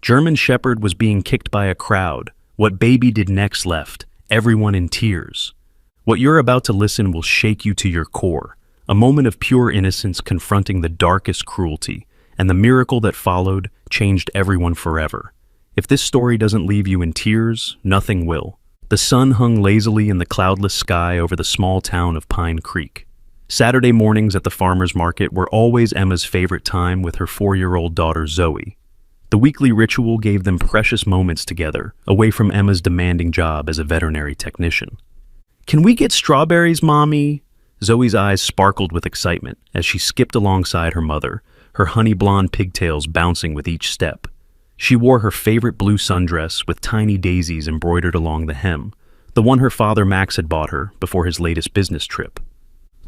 German Shepherd was being kicked by a crowd. What baby did next left everyone in tears. What you're about to listen will shake you to your core. A moment of pure innocence confronting the darkest cruelty, and the miracle that followed changed everyone forever. If this story doesn't leave you in tears, nothing will. The sun hung lazily in the cloudless sky over the small town of Pine Creek. Saturday mornings at the farmer's market were always Emma's favorite time with her 4-year-old daughter Zoe. The weekly ritual gave them precious moments together, away from Emma's demanding job as a veterinary technician. "Can we get strawberries, Mommy?" Zoe's eyes sparkled with excitement as she skipped alongside her mother, her honey-blonde pigtails bouncing with each step. She wore her favorite blue sundress with tiny daisies embroidered along the hem, the one her father Max had bought her before his latest business trip.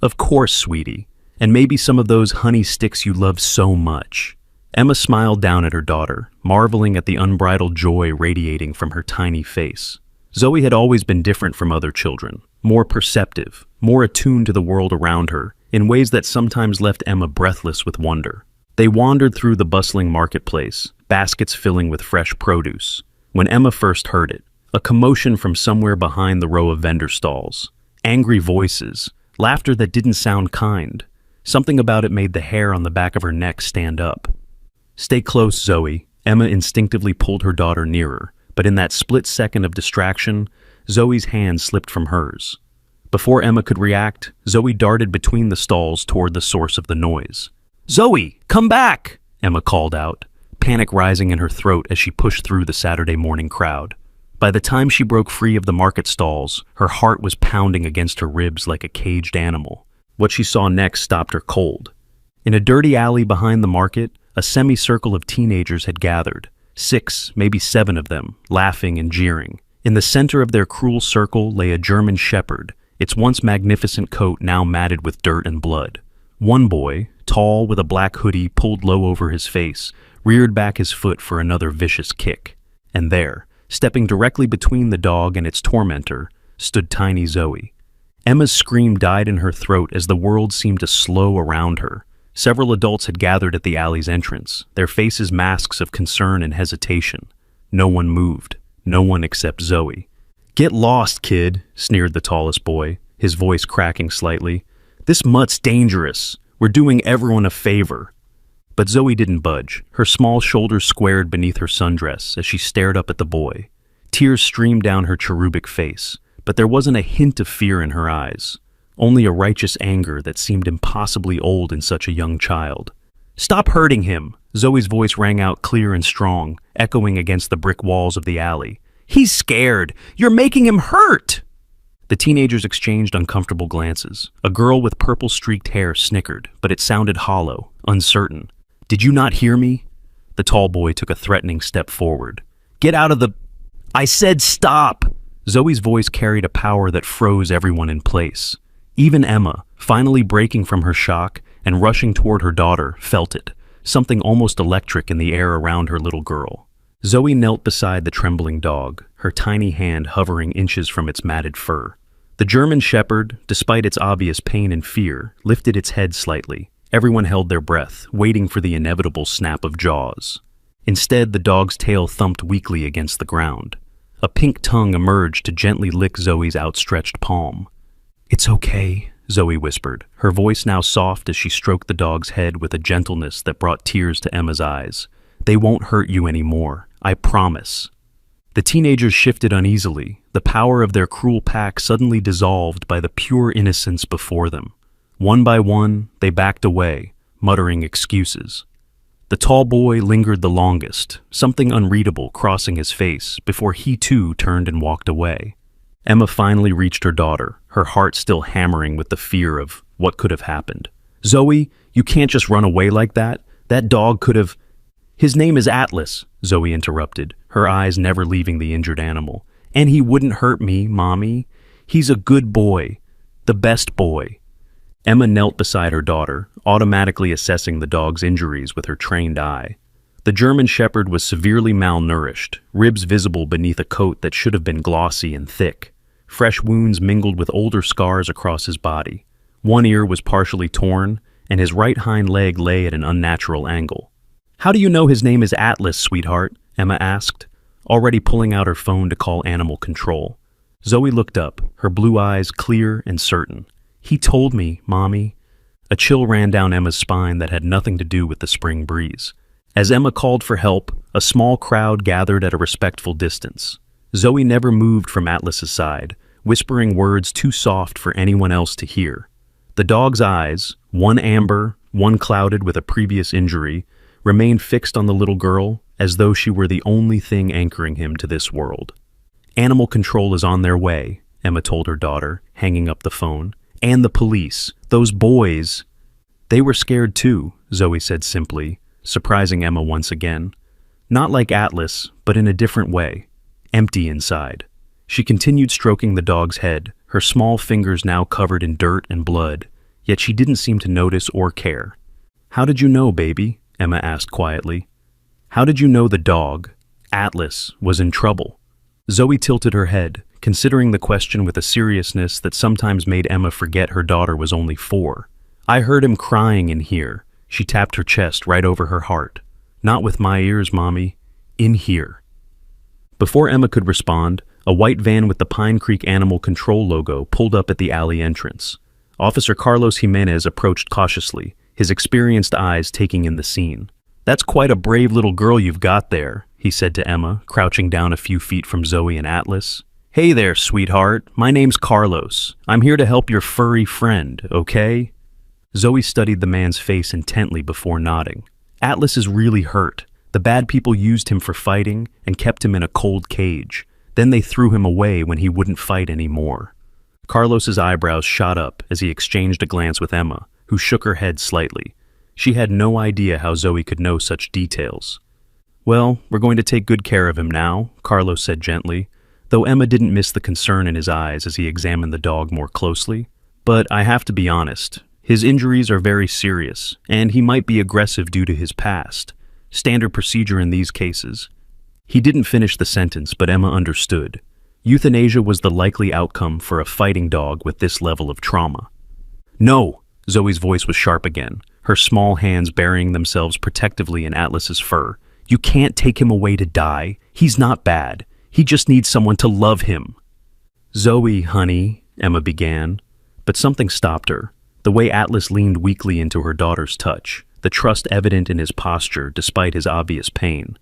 "Of course, sweetie, and maybe some of those honey sticks you love so much." Emma smiled down at her daughter, marveling at the unbridled joy radiating from her tiny face. Zoe had always been different from other children, more perceptive, more attuned to the world around her, in ways that sometimes left Emma breathless with wonder. They wandered through the bustling marketplace, baskets filling with fresh produce. When Emma first heard it, a commotion from somewhere behind the row of vendor stalls. Angry voices, laughter that didn't sound kind. Something about it made the hair on the back of her neck stand up. "Stay close, Zoe." Emma instinctively pulled her daughter nearer, but in that split second of distraction, Zoe's hand slipped from hers. Before Emma could react, Zoe darted between the stalls toward the source of the noise. "Zoe, come back!" Emma called out, panic rising in her throat as she pushed through the Saturday morning crowd. By the time she broke free of the market stalls, her heart was pounding against her ribs like a caged animal. What she saw next stopped her cold. In a dirty alley behind the market, a semicircle of teenagers had gathered, 6, maybe 7 of them, laughing and jeering. In the center of their cruel circle lay a German Shepherd, its once magnificent coat now matted with dirt and blood. One boy, tall with a black hoodie pulled low over his face, reared back his foot for another vicious kick. And there, stepping directly between the dog and its tormentor, stood tiny Zoe. Emma's scream died in her throat as the world seemed to slow around her. Several adults had gathered at the alley's entrance, their faces masks of concern and hesitation. No one moved, no one except Zoe. "Get lost, kid," sneered the tallest boy, his voice cracking slightly. "This mutt's dangerous. We're doing everyone a favor." But Zoe didn't budge, her small shoulders squared beneath her sundress as she stared up at the boy. Tears streamed down her cherubic face, but there wasn't a hint of fear in her eyes. Only a righteous anger that seemed impossibly old in such a young child. "Stop hurting him!" Zoe's voice rang out clear and strong, echoing against the brick walls of the alley. "He's scared! You're making him hurt!" The teenagers exchanged uncomfortable glances. A girl with purple-streaked hair snickered, but it sounded hollow, uncertain. "Did you not hear me?" The tall boy took a threatening step forward. "Get out of the... I said stop!" Zoe's voice carried a power that froze everyone in place. Even Emma, finally breaking from her shock and rushing toward her daughter, felt it, something almost electric in the air around her little girl. Zoe knelt beside the trembling dog, her tiny hand hovering inches from its matted fur. The German Shepherd, despite its obvious pain and fear, lifted its head slightly. Everyone held their breath, waiting for the inevitable snap of jaws. Instead, the dog's tail thumped weakly against the ground. A pink tongue emerged to gently lick Zoe's outstretched palm. "It's okay," Zoe whispered, her voice now soft as she stroked the dog's head with a gentleness that brought tears to Emma's eyes. "They won't hurt you anymore, I promise." The teenagers shifted uneasily, the power of their cruel pack suddenly dissolved by the pure innocence before them. One by one, they backed away, muttering excuses. The tall boy lingered the longest, something unreadable crossing his face, before he too turned and walked away. Emma finally reached her daughter, her heart still hammering with the fear of what could have happened. "Zoe, you can't just run away like that. That dog could have..." "His name is Atlas," Zoe interrupted, her eyes never leaving the injured animal. "And he wouldn't hurt me, Mommy. He's a good boy. The best boy." Emma knelt beside her daughter, automatically assessing the dog's injuries with her trained eye. The German Shepherd was severely malnourished, ribs visible beneath a coat that should have been glossy and thick. Fresh wounds mingled with older scars across his body. One ear was partially torn, and his right hind leg lay at an unnatural angle. "How do you know his name is Atlas, sweetheart?" Emma asked, already pulling out her phone to call animal control. Zoe looked up, her blue eyes clear and certain. "He told me, Mommy." A chill ran down Emma's spine that had nothing to do with the spring breeze. As Emma called for help, a small crowd gathered at a respectful distance. Zoe never moved from Atlas's side, whispering words too soft for anyone else to hear. The dog's eyes, one amber, one clouded with a previous injury, remained fixed on the little girl as though she were the only thing anchoring him to this world. "Animal control is on their way," Emma told her daughter, hanging up the phone. "And the police. Those boys." "They were scared too," Zoe said simply, surprising Emma once again. Not like Atlas, but in a different way. Empty inside. She continued stroking the dog's head, her small fingers now covered in dirt and blood, yet she didn't seem to notice or care. "How did you know, baby?" Emma asked quietly. "How did you know the dog, Atlas, was in trouble?" Zoe tilted her head, considering the question with a seriousness that sometimes made Emma forget her daughter was only 4. "I heard him crying in here." She tapped her chest right over her heart. "Not with my ears, Mommy. In here." Before Emma could respond, a white van with the Pine Creek Animal Control logo pulled up at the alley entrance. Officer Carlos Jimenez approached cautiously, his experienced eyes taking in the scene. "That's quite a brave little girl you've got there," he said to Emma, crouching down a few feet from Zoe and Atlas. "Hey there, sweetheart. My name's Carlos. I'm here to help your furry friend, okay?" Zoe studied the man's face intently before nodding. "Atlas is really hurt. The bad people used him for fighting and kept him in a cold cage. Then they threw him away when he wouldn't fight anymore." Carlos's eyebrows shot up as he exchanged a glance with Emma, who shook her head slightly. She had no idea how Zoe could know such details. "Well, we're going to take good care of him now," Carlos said gently, though Emma didn't miss the concern in his eyes as he examined the dog more closely. "But I have to be honest. His injuries are very serious, and he might be aggressive due to his past. Standard procedure in these cases." He didn't finish the sentence, but Emma understood. Euthanasia was the likely outcome for a fighting dog with this level of trauma. "No!" Zoe's voice was sharp again, her small hands burying themselves protectively in Atlas's fur. "You can't take him away to die. He's not bad. He just needs someone to love him." "Zoe, honey," Emma began, but something stopped her. The way Atlas leaned weakly into her daughter's touch, the trust evident in his posture despite his obvious pain.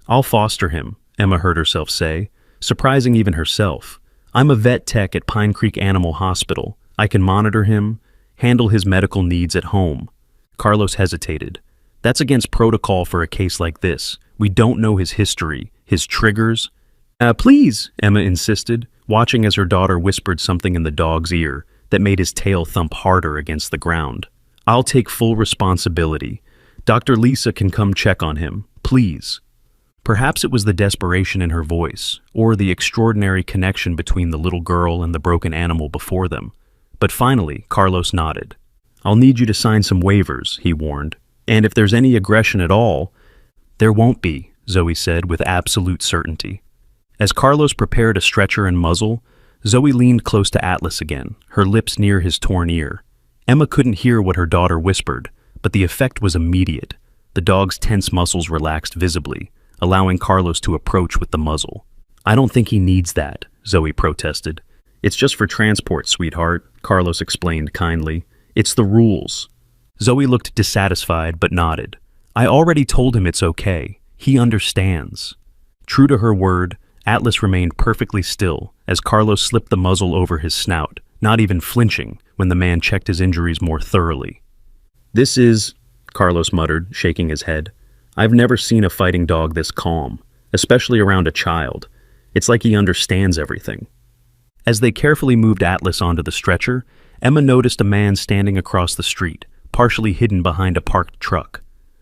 "I'll foster him," Emma heard herself say, surprising even herself. "I'm a vet tech at Pine Creek Animal Hospital. I can monitor him, handle his medical needs at home." Carlos hesitated. "That's against protocol for a case like this. We don't know his history, his triggers." Please," Emma insisted, watching as her daughter whispered something in the dog's ear that made his tail thump harder against the ground. "I'll take full responsibility. Dr. Lisa can come check on him, please." Perhaps it was the desperation in her voice, or the extraordinary connection between the little girl and the broken animal before them. But finally, Carlos nodded. "I'll need you to sign some waivers," he warned. "And if there's any aggression at all—" "There won't be," Zoe said with absolute certainty. As Carlos prepared a stretcher and muzzle, Zoe leaned close to Atlas again, her lips near his torn ear. Emma couldn't hear what her daughter whispered, but the effect was immediate. The dog's tense muscles relaxed visibly, allowing Carlos to approach with the muzzle. "I don't think he needs that," Zoe protested. "It's just for transport, sweetheart," Carlos explained kindly. "It's the rules." Zoe looked dissatisfied but nodded. "I already told him it's okay. He understands." True to her word, Atlas remained perfectly still as Carlos slipped the muzzle over his snout, not even flinching when the man checked his injuries more thoroughly. "This is," Carlos muttered, shaking his head. "I've never seen a fighting dog this calm, especially around a child. It's like he understands everything." As they carefully moved Atlas onto the stretcher, Emma noticed a man standing across the street, partially hidden behind a parked truck.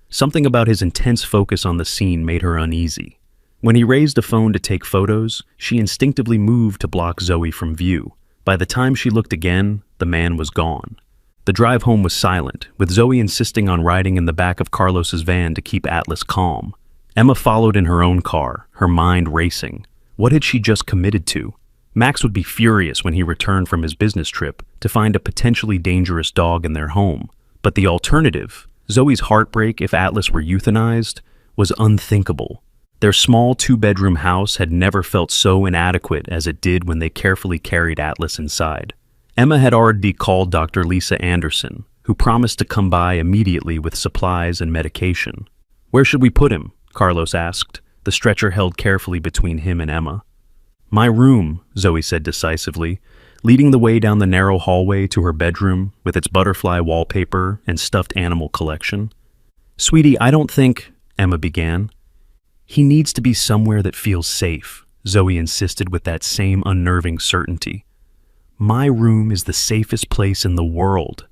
Something about his intense focus on the scene made her uneasy. When he raised a phone to take photos, she instinctively moved to block Zoe from view. By the time she looked again, the man was gone. The drive home was silent, with Zoe insisting on riding in the back of Carlos's van to keep Atlas calm. Emma followed in her own car, her mind racing. What had she just committed to? Max would be furious when he returned from his business trip to find a potentially dangerous dog in their home. But the alternative, Zoe's heartbreak if Atlas were euthanized, was unthinkable. Their small two-bedroom house had never felt so inadequate as it did when they carefully carried Atlas inside. Emma had already called Dr. Lisa Anderson, who promised to come by immediately with supplies and medication. "Where should we put him?" Carlos asked, the stretcher held carefully between him and Emma. "My room," Zoe said decisively, leading the way down the narrow hallway to her bedroom with its butterfly wallpaper and stuffed animal collection. "Sweetie, I don't think," Emma began. "He needs to be somewhere that feels safe," Zoe insisted with that same unnerving certainty. "My room is the safest place in the world."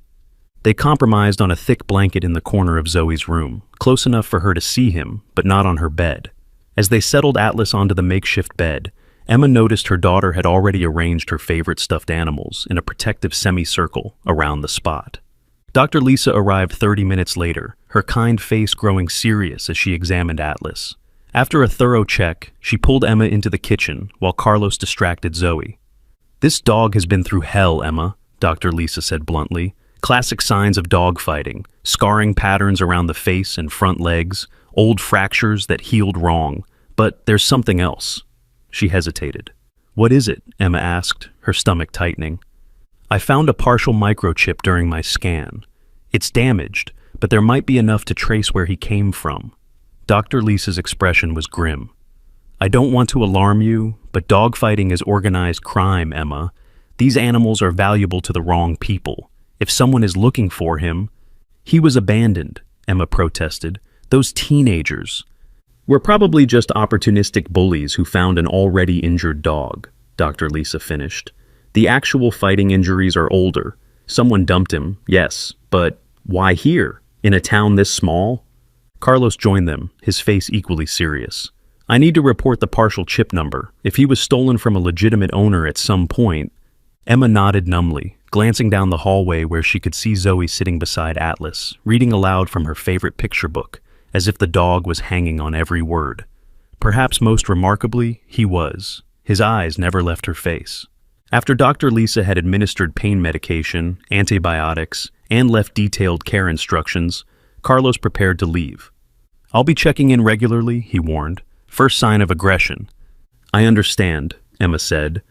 They compromised on a thick blanket in the corner of Zoe's room, close enough for her to see him, but not on her bed. As they settled Atlas onto the makeshift bed, Emma noticed her daughter had already arranged her favorite stuffed animals in a protective semicircle around the spot. Dr. Lisa arrived 30 minutes later, her kind face growing serious as she examined Atlas. After a thorough check, she pulled Emma into the kitchen while Carlos distracted Zoe. "This dog has been through hell, Emma," Dr. Lisa said bluntly. "Classic signs of dog fighting, scarring patterns around the face and front legs, old fractures that healed wrong. But there's something else." She hesitated. "What is it?" Emma asked, her stomach tightening. "I found a partial microchip during my scan. It's damaged, but there might be enough to trace where he came from." Dr. Lisa's expression was grim. "I don't want to alarm you, but dogfighting is organized crime, Emma. These animals are valuable to the wrong people. If someone is looking for him—" "He was abandoned," Emma protested. "Those teenagers." "We're probably just opportunistic bullies who found an already injured dog," Dr. Lisa finished. "The actual fighting injuries are older. Someone dumped him, yes, but why here, in a town this small?" Carlos joined them, his face equally serious. "I need to report the partial chip number. If he was stolen from a legitimate owner at some point—" Emma nodded numbly, glancing down the hallway where she could see Zoe sitting beside Atlas, reading aloud from her favorite picture book, as if the dog was hanging on every word. Perhaps most remarkably, he was. His eyes never left her face. After Dr. Lisa had administered pain medication, antibiotics, and left detailed care instructions, Carlos prepared to leave. "I'll be checking in regularly," he warned. "First sign of aggression." "I understand," Emma said,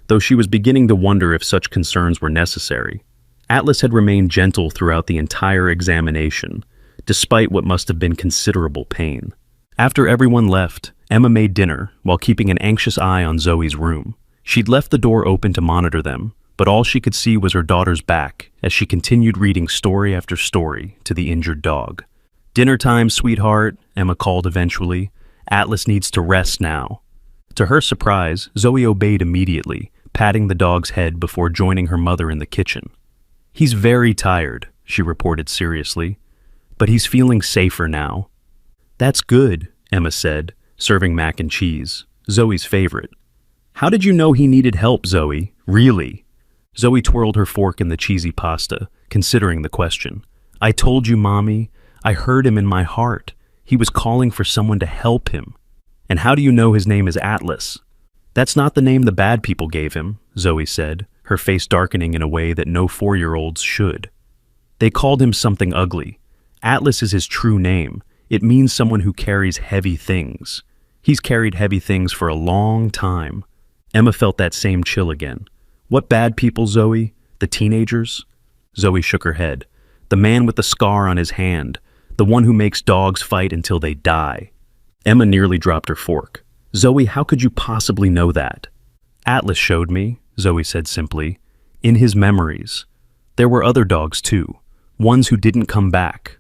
though she was beginning to wonder if such concerns were necessary. Atlas had remained gentle throughout the entire examination, despite what must have been considerable pain. After everyone left, Emma made dinner while keeping an anxious eye on Zoe's room. She'd left the door open to monitor them, but all she could see was her daughter's back as she continued reading story after story to the injured dog. "Dinner time, sweetheart," Emma called eventually. "Atlas needs to rest now." To her surprise, Zoe obeyed immediately, patting the dog's head before joining her mother in the kitchen. "He's very tired," she reported seriously, "but he's feeling safer now." "That's good," Emma said, serving mac and cheese, Zoe's favorite. "How did you know he needed help, Zoe? Really?" Zoe twirled her fork in the cheesy pasta, considering the question. "I told you, Mommy. I heard him in my heart. He was calling for someone to help him." "And how do you know his name is Atlas?" "That's not the name the bad people gave him," Zoe said, her face darkening in a way that no 4-year-olds should. "They called him something ugly. Atlas is his true name. It means someone who carries heavy things. He's carried heavy things for a long time." Emma felt that same chill again. "What bad people, Zoe? The teenagers?" Zoe shook her head. "The man with the scar on his hand. The one who makes dogs fight until they die." Emma nearly dropped her fork. "Zoe, how could you possibly know that?" "Atlas showed me," Zoe said simply. "In his memories. There were other dogs too. Ones who didn't come back."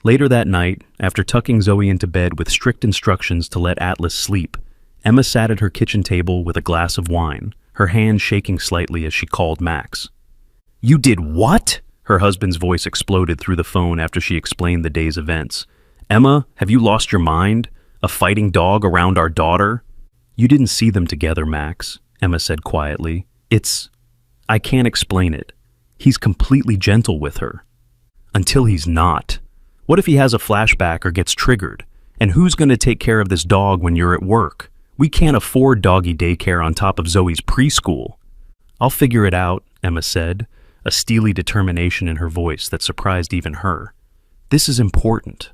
Later that night, after tucking Zoe into bed with strict instructions to let Atlas sleep, Emma sat at her kitchen table with a glass of wine, her hand shaking slightly as she called Max. "You did what?" Her husband's voice exploded through the phone after she explained the day's events. "Emma, have you lost your mind? A fighting dog around our daughter?" "You didn't see them together, Max," Emma said quietly. I can't explain it. He's completely gentle with her. Until he's not. What if he has a flashback or gets triggered? And who's going to take care of this dog when you're at work? We can't afford doggy daycare on top of Zoe's preschool." "I'll figure it out," Emma said, a steely determination in her voice that surprised even her. "This is important."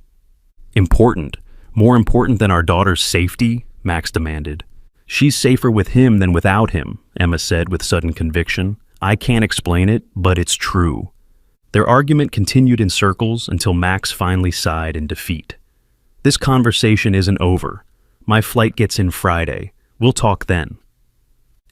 "Important? More important than our daughter's safety? Max demanded. She's safer with him than without him, Emma said with sudden conviction. I can't explain it, but it's true. Their argument continued in circles until Max finally sighed in defeat. This conversation isn't over. My flight gets in Friday. We'll talk then.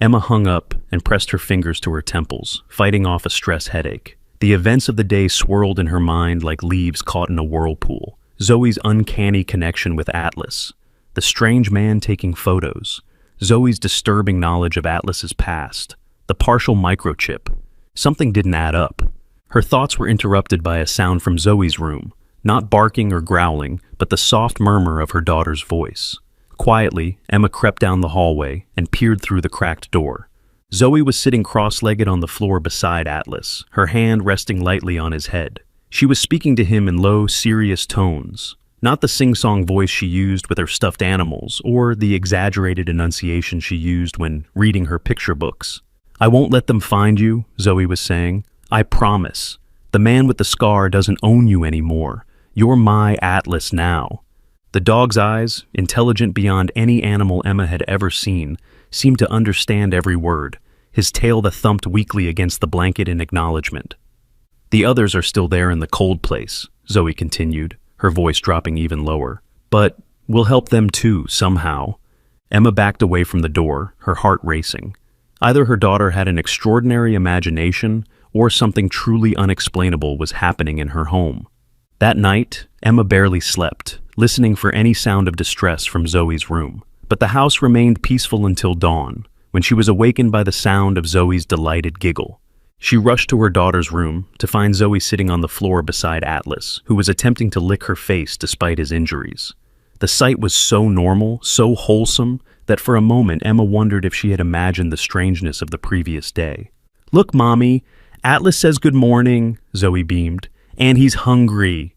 Emma hung up and pressed her fingers to her temples, fighting off a stress headache. The events of the day swirled in her mind like leaves caught in a whirlpool. Zoe's uncanny connection with Atlas, the strange man taking photos, Zoe's disturbing knowledge of Atlas's past, the partial microchip. Something didn't add up. Her thoughts were interrupted by a sound from Zoe's room, not barking or growling, but the soft murmur of her daughter's voice. Quietly, Emma crept down the hallway and peered through the cracked door. Zoe was sitting cross-legged on the floor beside Atlas, her hand resting lightly on his head. She was speaking to him in low, serious tones, not the sing-song voice she used with her stuffed animals or the exaggerated enunciation she used when reading her picture books. I won't let them find you, Zoe was saying. I promise. The man with the scar doesn't own you anymore. You're my Atlas now. The dog's eyes, intelligent beyond any animal Emma had ever seen, seemed to understand every word, his tail that thumped weakly against the blanket in acknowledgement. The others are still there in the cold place, Zoe continued, her voice dropping even lower. But we'll help them too, somehow. Emma backed away from the door, her heart racing. Either her daughter had an extraordinary imagination, or something truly unexplainable was happening in her home. That night, Emma barely slept, listening for any sound of distress from Zoe's room. But the house remained peaceful until dawn, when she was awakened by the sound of Zoe's delighted giggle. She rushed to her daughter's room to find Zoe sitting on the floor beside Atlas, who was attempting to lick her face despite his injuries. The sight was so normal, so wholesome, that for a moment Emma wondered if she had imagined the strangeness of the previous day. Look, Mommy, Atlas says good morning, Zoe beamed, and he's hungry.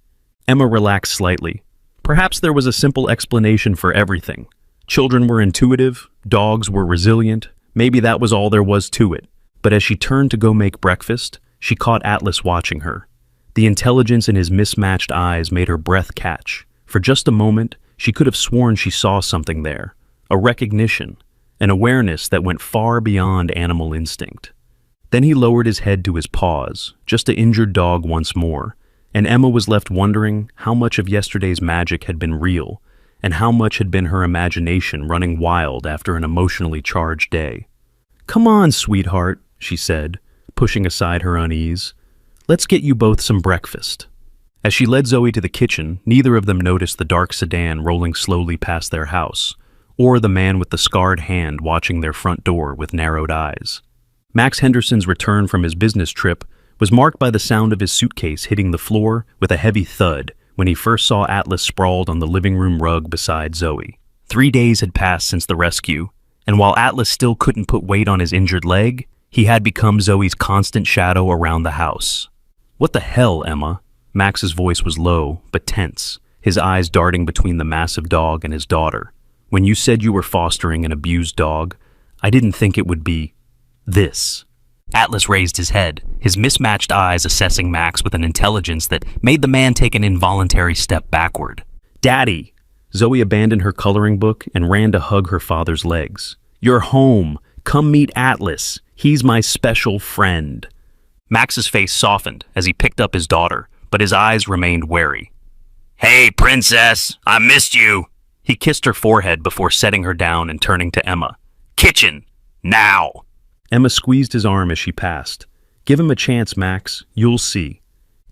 Emma relaxed slightly. Perhaps there was a simple explanation for everything. Children were intuitive, dogs were resilient, maybe that was all there was to it. But as she turned to go make breakfast, she caught Atlas watching her. The intelligence in his mismatched eyes made her breath catch. For just a moment, she could have sworn she saw something there. A recognition, an awareness that went far beyond animal instinct. Then he lowered his head to his paws, just an injured dog once more, and Emma was left wondering how much of yesterday's magic had been real, and how much had been her imagination running wild after an emotionally charged day. Come on, sweetheart, she said, pushing aside her unease. Let's get you both some breakfast. As she led Zoe to the kitchen, neither of them noticed the dark sedan rolling slowly past their house, or the man with the scarred hand watching their front door with narrowed eyes. Max Henderson's return from his business trip was marked by the sound of his suitcase hitting the floor with a heavy thud when he first saw Atlas sprawled on the living room rug beside Zoe. 3 days had passed since the rescue, and while Atlas still couldn't put weight on his injured leg, he had become Zoe's constant shadow around the house. What the hell, Emma? Max's voice was low, but tense, his eyes darting between the massive dog and his daughter. When you said you were fostering an abused dog, I didn't think it would be this. Atlas raised his head, his mismatched eyes assessing Max with an intelligence that made the man take an involuntary step backward. Daddy! Zoe abandoned her coloring book and ran to hug her father's legs. You're home. Come meet Atlas. He's my special friend. Max's face softened as he picked up his daughter, but his eyes remained wary. Hey, princess, I missed you. He kissed her forehead before setting her down and turning to Emma. Kitchen, now. Emma squeezed his arm as she passed. Give him a chance, Max. You'll see.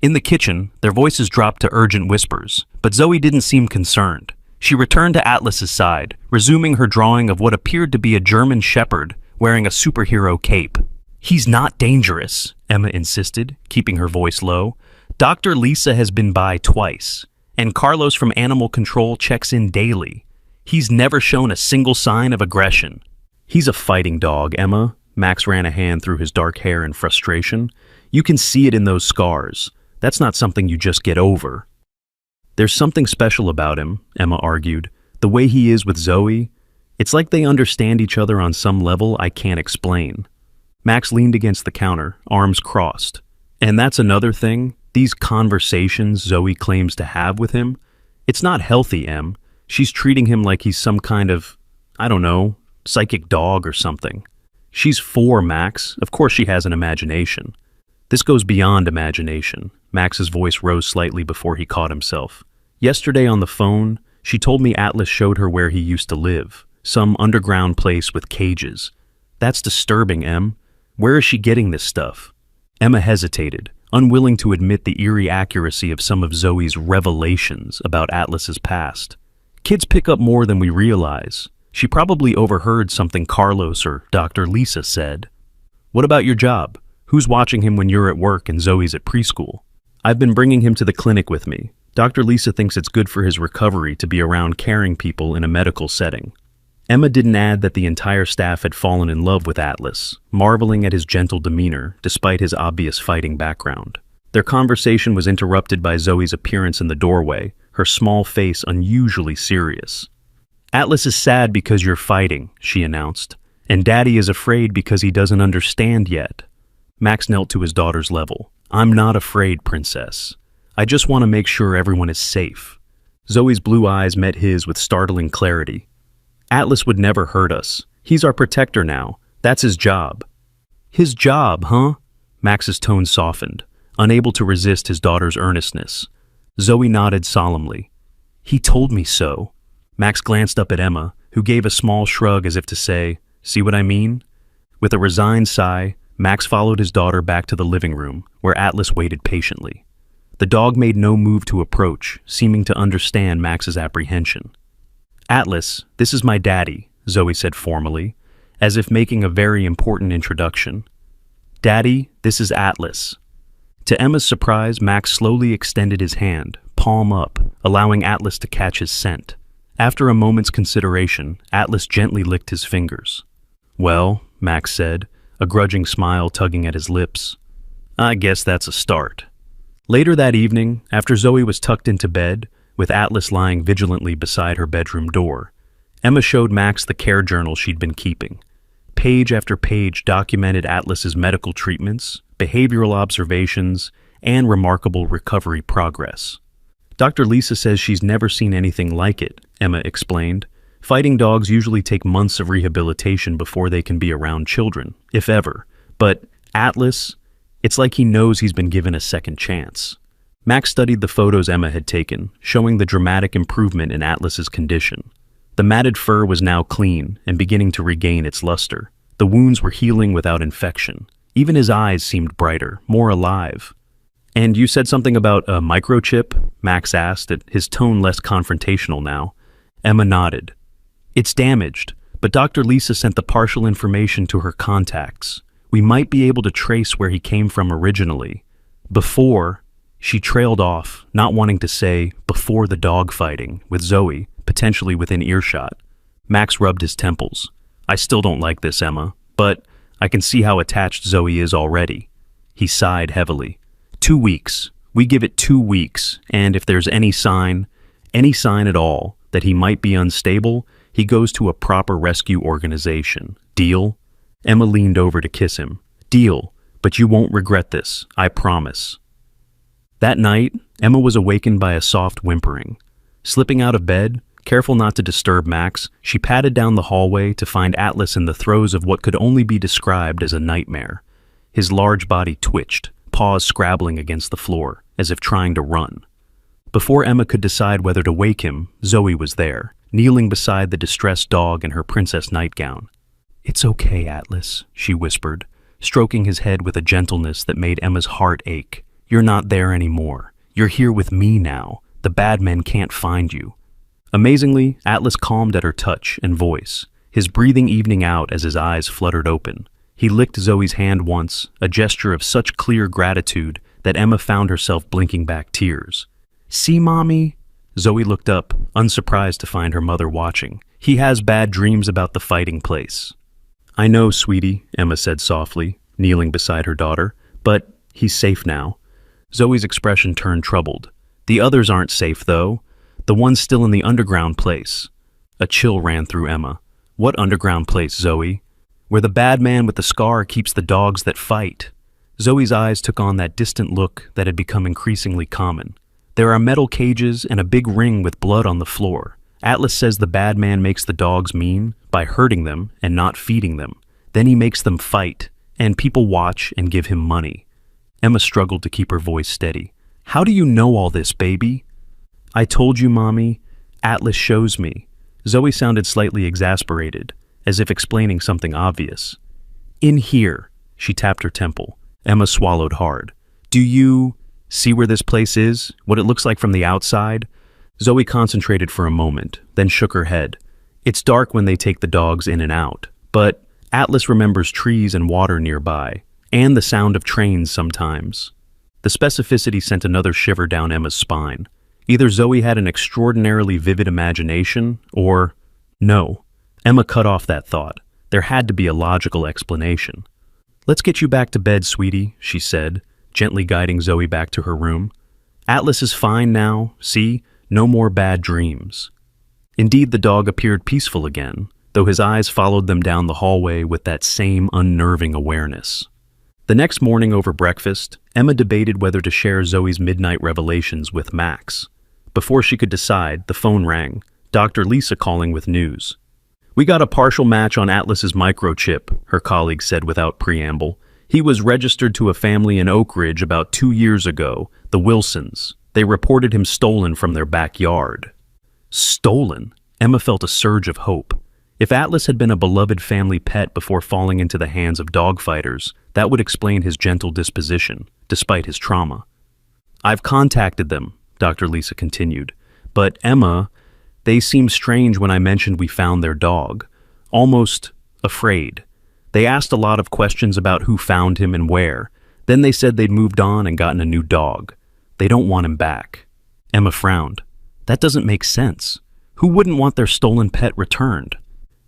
In the kitchen, their voices dropped to urgent whispers, but Zoe didn't seem concerned. She returned to Atlas's side, resuming her drawing of what appeared to be a German shepherd wearing a superhero cape. He's not dangerous, Emma insisted, keeping her voice low. Dr. Lisa has been by twice, and Carlos from Animal Control checks in daily. He's never shown a single sign of aggression. He's a fighting dog, Emma. Max ran a hand through his dark hair in frustration. You can see it in those scars. That's not something you just get over. There's something special about him, Emma argued. The way he is with Zoe. It's like they understand each other on some level I can't explain. Max leaned against the counter, arms crossed. And that's another thing, these conversations Zoe claims to have with him. It's not healthy, Em. She's treating him like he's some kind of, I don't know, psychic dog or something. She's 4, Max. Of course she has an imagination. This goes beyond imagination. Max's voice rose slightly before he caught himself. Yesterday on the phone, she told me Atlas showed her where he used to live, some underground place with cages. That's disturbing, Em. Where is she getting this stuff? Emma hesitated, unwilling to admit the eerie accuracy of some of Zoe's revelations about Atlas's past. Kids pick up more than we realize. She probably overheard something Carlos or Dr. Lisa said. What about your job? Who's watching him when you're at work and Zoe's at preschool? I've been bringing him to the clinic with me. Dr. Lisa thinks it's good for his recovery to be around caring people in a medical setting. Emma didn't add that the entire staff had fallen in love with Atlas, marveling at his gentle demeanor despite his obvious fighting background. Their conversation was interrupted by Zoe's appearance in the doorway, her small face unusually serious. Atlas is sad because you're fighting, she announced, and Daddy is afraid because he doesn't understand yet. Max knelt to his daughter's level. I'm not afraid, Princess. I just want to make sure everyone is safe. Zoe's blue eyes met his with startling clarity. Atlas would never hurt us. He's our protector now. That's his job. His job, huh? Max's tone softened, unable to resist his daughter's earnestness. Zoe nodded solemnly. He told me so. Max glanced up at Emma, who gave a small shrug as if to say, see what I mean? With a resigned sigh, Max followed his daughter back to the living room, where Atlas waited patiently. The dog made no move to approach, seeming to understand Max's apprehension. Atlas, this is my daddy, Zoe said formally, as if making a very important introduction. Daddy, this is Atlas. To Emma's surprise, Max slowly extended his hand, palm up, allowing Atlas to catch his scent. After a moment's consideration, Atlas gently licked his fingers. Well, Max said, a grudging smile tugging at his lips. I guess that's a start. Later that evening, after Zoe was tucked into bed, with Atlas lying vigilantly beside her bedroom door, Emma showed Max the care journal she'd been keeping. Page after page documented Atlas's medical treatments, behavioral observations, and remarkable recovery progress. Dr. Lisa says she's never seen anything like it, Emma explained. Fighting dogs usually take months of rehabilitation before they can be around children, if ever. But Atlas, it's like he knows he's been given a second chance. Max studied the photos Emma had taken, showing the dramatic improvement in Atlas's condition. The matted fur was now clean and beginning to regain its luster. The wounds were healing without infection. Even his eyes seemed brighter, more alive. And you said something about a microchip? Max asked, his tone less confrontational now. Emma nodded. It's damaged, but Dr. Lisa sent the partial information to her contacts. We might be able to trace where he came from originally. Before, she trailed off, not wanting to say, before the dog fighting, with Zoe, potentially within earshot. Max rubbed his temples. I still don't like this, Emma, but I can see how attached Zoe is already. He sighed heavily. 2 weeks. We give it 2 weeks, and if there's any sign at all, that he might be unstable, he goes to a proper rescue organization. Deal? Emma leaned over to kiss him. Deal, but you won't regret this, I promise. That night, Emma was awakened by a soft whimpering. Slipping out of bed, careful not to disturb Max, she padded down the hallway to find Atlas in the throes of what could only be described as a nightmare. His large body twitched, paws scrabbling against the floor, as if trying to run. Before Emma could decide whether to wake him, Zoe was there, kneeling beside the distressed dog in her princess nightgown. It's okay, Atlas, she whispered, stroking his head with a gentleness that made Emma's heart ache. You're not there anymore. You're here with me now. The bad men can't find you. Amazingly, Atlas calmed at her touch and voice, his breathing evening out as his eyes fluttered open. He licked Zoe's hand once, a gesture of such clear gratitude that Emma found herself blinking back tears. See, Mommy? Zoe looked up, unsurprised to find her mother watching. He has bad dreams about the fighting place. I know, sweetie, Emma said softly, kneeling beside her daughter, but he's safe now. Zoe's expression turned troubled. The others aren't safe, though. The one's still in the underground place. A chill ran through Emma. What underground place, Zoe? Where the bad man with the scar keeps the dogs that fight. Zoe's eyes took on that distant look that had become increasingly common. There are metal cages and a big ring with blood on the floor. Atlas says the bad man makes the dogs mean by hurting them and not feeding them. Then he makes them fight, and people watch and give him money. Emma struggled to keep her voice steady. How do you know all this, baby? I told you, Mommy. Atlas shows me. Zoe sounded slightly exasperated, as if explaining something obvious. In here, she tapped her temple. Emma swallowed hard. Do you see where this place is? What it looks like from the outside? Zoe concentrated for a moment, then shook her head. It's dark when they take the dogs in and out, but Atlas remembers trees and water nearby, and the sound of trains sometimes. The specificity sent another shiver down Emma's spine. Either Zoe had an extraordinarily vivid imagination, or no. Emma cut off that thought. There had to be a logical explanation. Let's get you back to bed, sweetie, she said, gently guiding Zoe back to her room. Atlas is fine now, see? No more bad dreams. Indeed, the dog appeared peaceful again, though his eyes followed them down the hallway with that same unnerving awareness. The next morning over breakfast, Emma debated whether to share Zoe's midnight revelations with Max. Before she could decide, the phone rang, Dr. Lisa calling with news. We got a partial match on Atlas's microchip, her colleague said without preamble. He was registered to a family in Oak Ridge about 2 years ago, the Wilsons. They reported him stolen from their backyard. Stolen? Emma felt a surge of hope. If Atlas had been a beloved family pet before falling into the hands of dogfighters, that would explain his gentle disposition, despite his trauma. I've contacted them, Dr. Lisa continued. But Emma, they seemed strange when I mentioned we found their dog. Almost afraid. They asked a lot of questions about who found him and where. Then they said they'd moved on and gotten a new dog. They don't want him back. Emma frowned. That doesn't make sense. Who wouldn't want their stolen pet returned?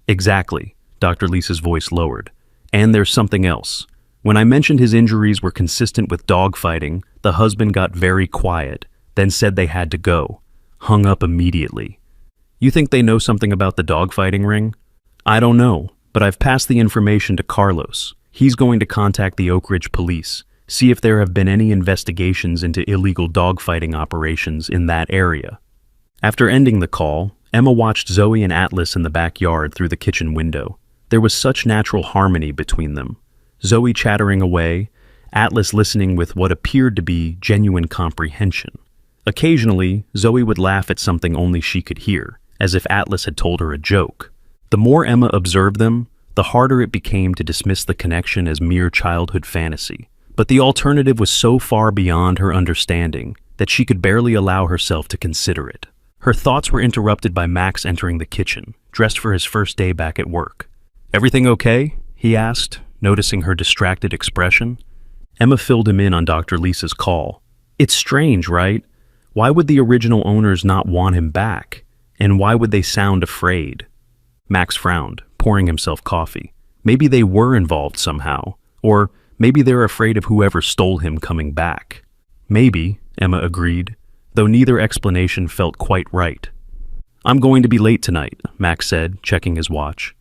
Exactly, Dr. Lisa's voice lowered. And there's something else. When I mentioned his injuries were consistent with dogfighting, the husband got very quiet, then said they had to go. Hung up immediately. You think they know something about the dogfighting ring? I don't know, but I've passed the information to Carlos. He's going to contact the Oak Ridge police, see if there have been any investigations into illegal dogfighting operations in that area. After ending the call, Emma watched Zoe and Atlas in the backyard through the kitchen window. There was such natural harmony between them. Zoe chattering away, Atlas listening with what appeared to be genuine comprehension. Occasionally, Zoe would laugh at something only she could hear, as if Atlas had told her a joke. The more Emma observed them, the harder it became to dismiss the connection as mere childhood fantasy. But the alternative was so far beyond her understanding that she could barely allow herself to consider it. Her thoughts were interrupted by Max entering the kitchen, dressed for his first day back at work. Everything okay? He asked, noticing her distracted expression. Emma filled him in on Dr. Lisa's call. It's strange, right? Why would the original owners not want him back? And why would they sound afraid? Max frowned, pouring himself coffee. Maybe they were involved somehow, or maybe they're afraid of whoever stole him coming back. Maybe, Emma agreed, though neither explanation felt quite right. I'm going to be late tonight, Max said, checking his watch.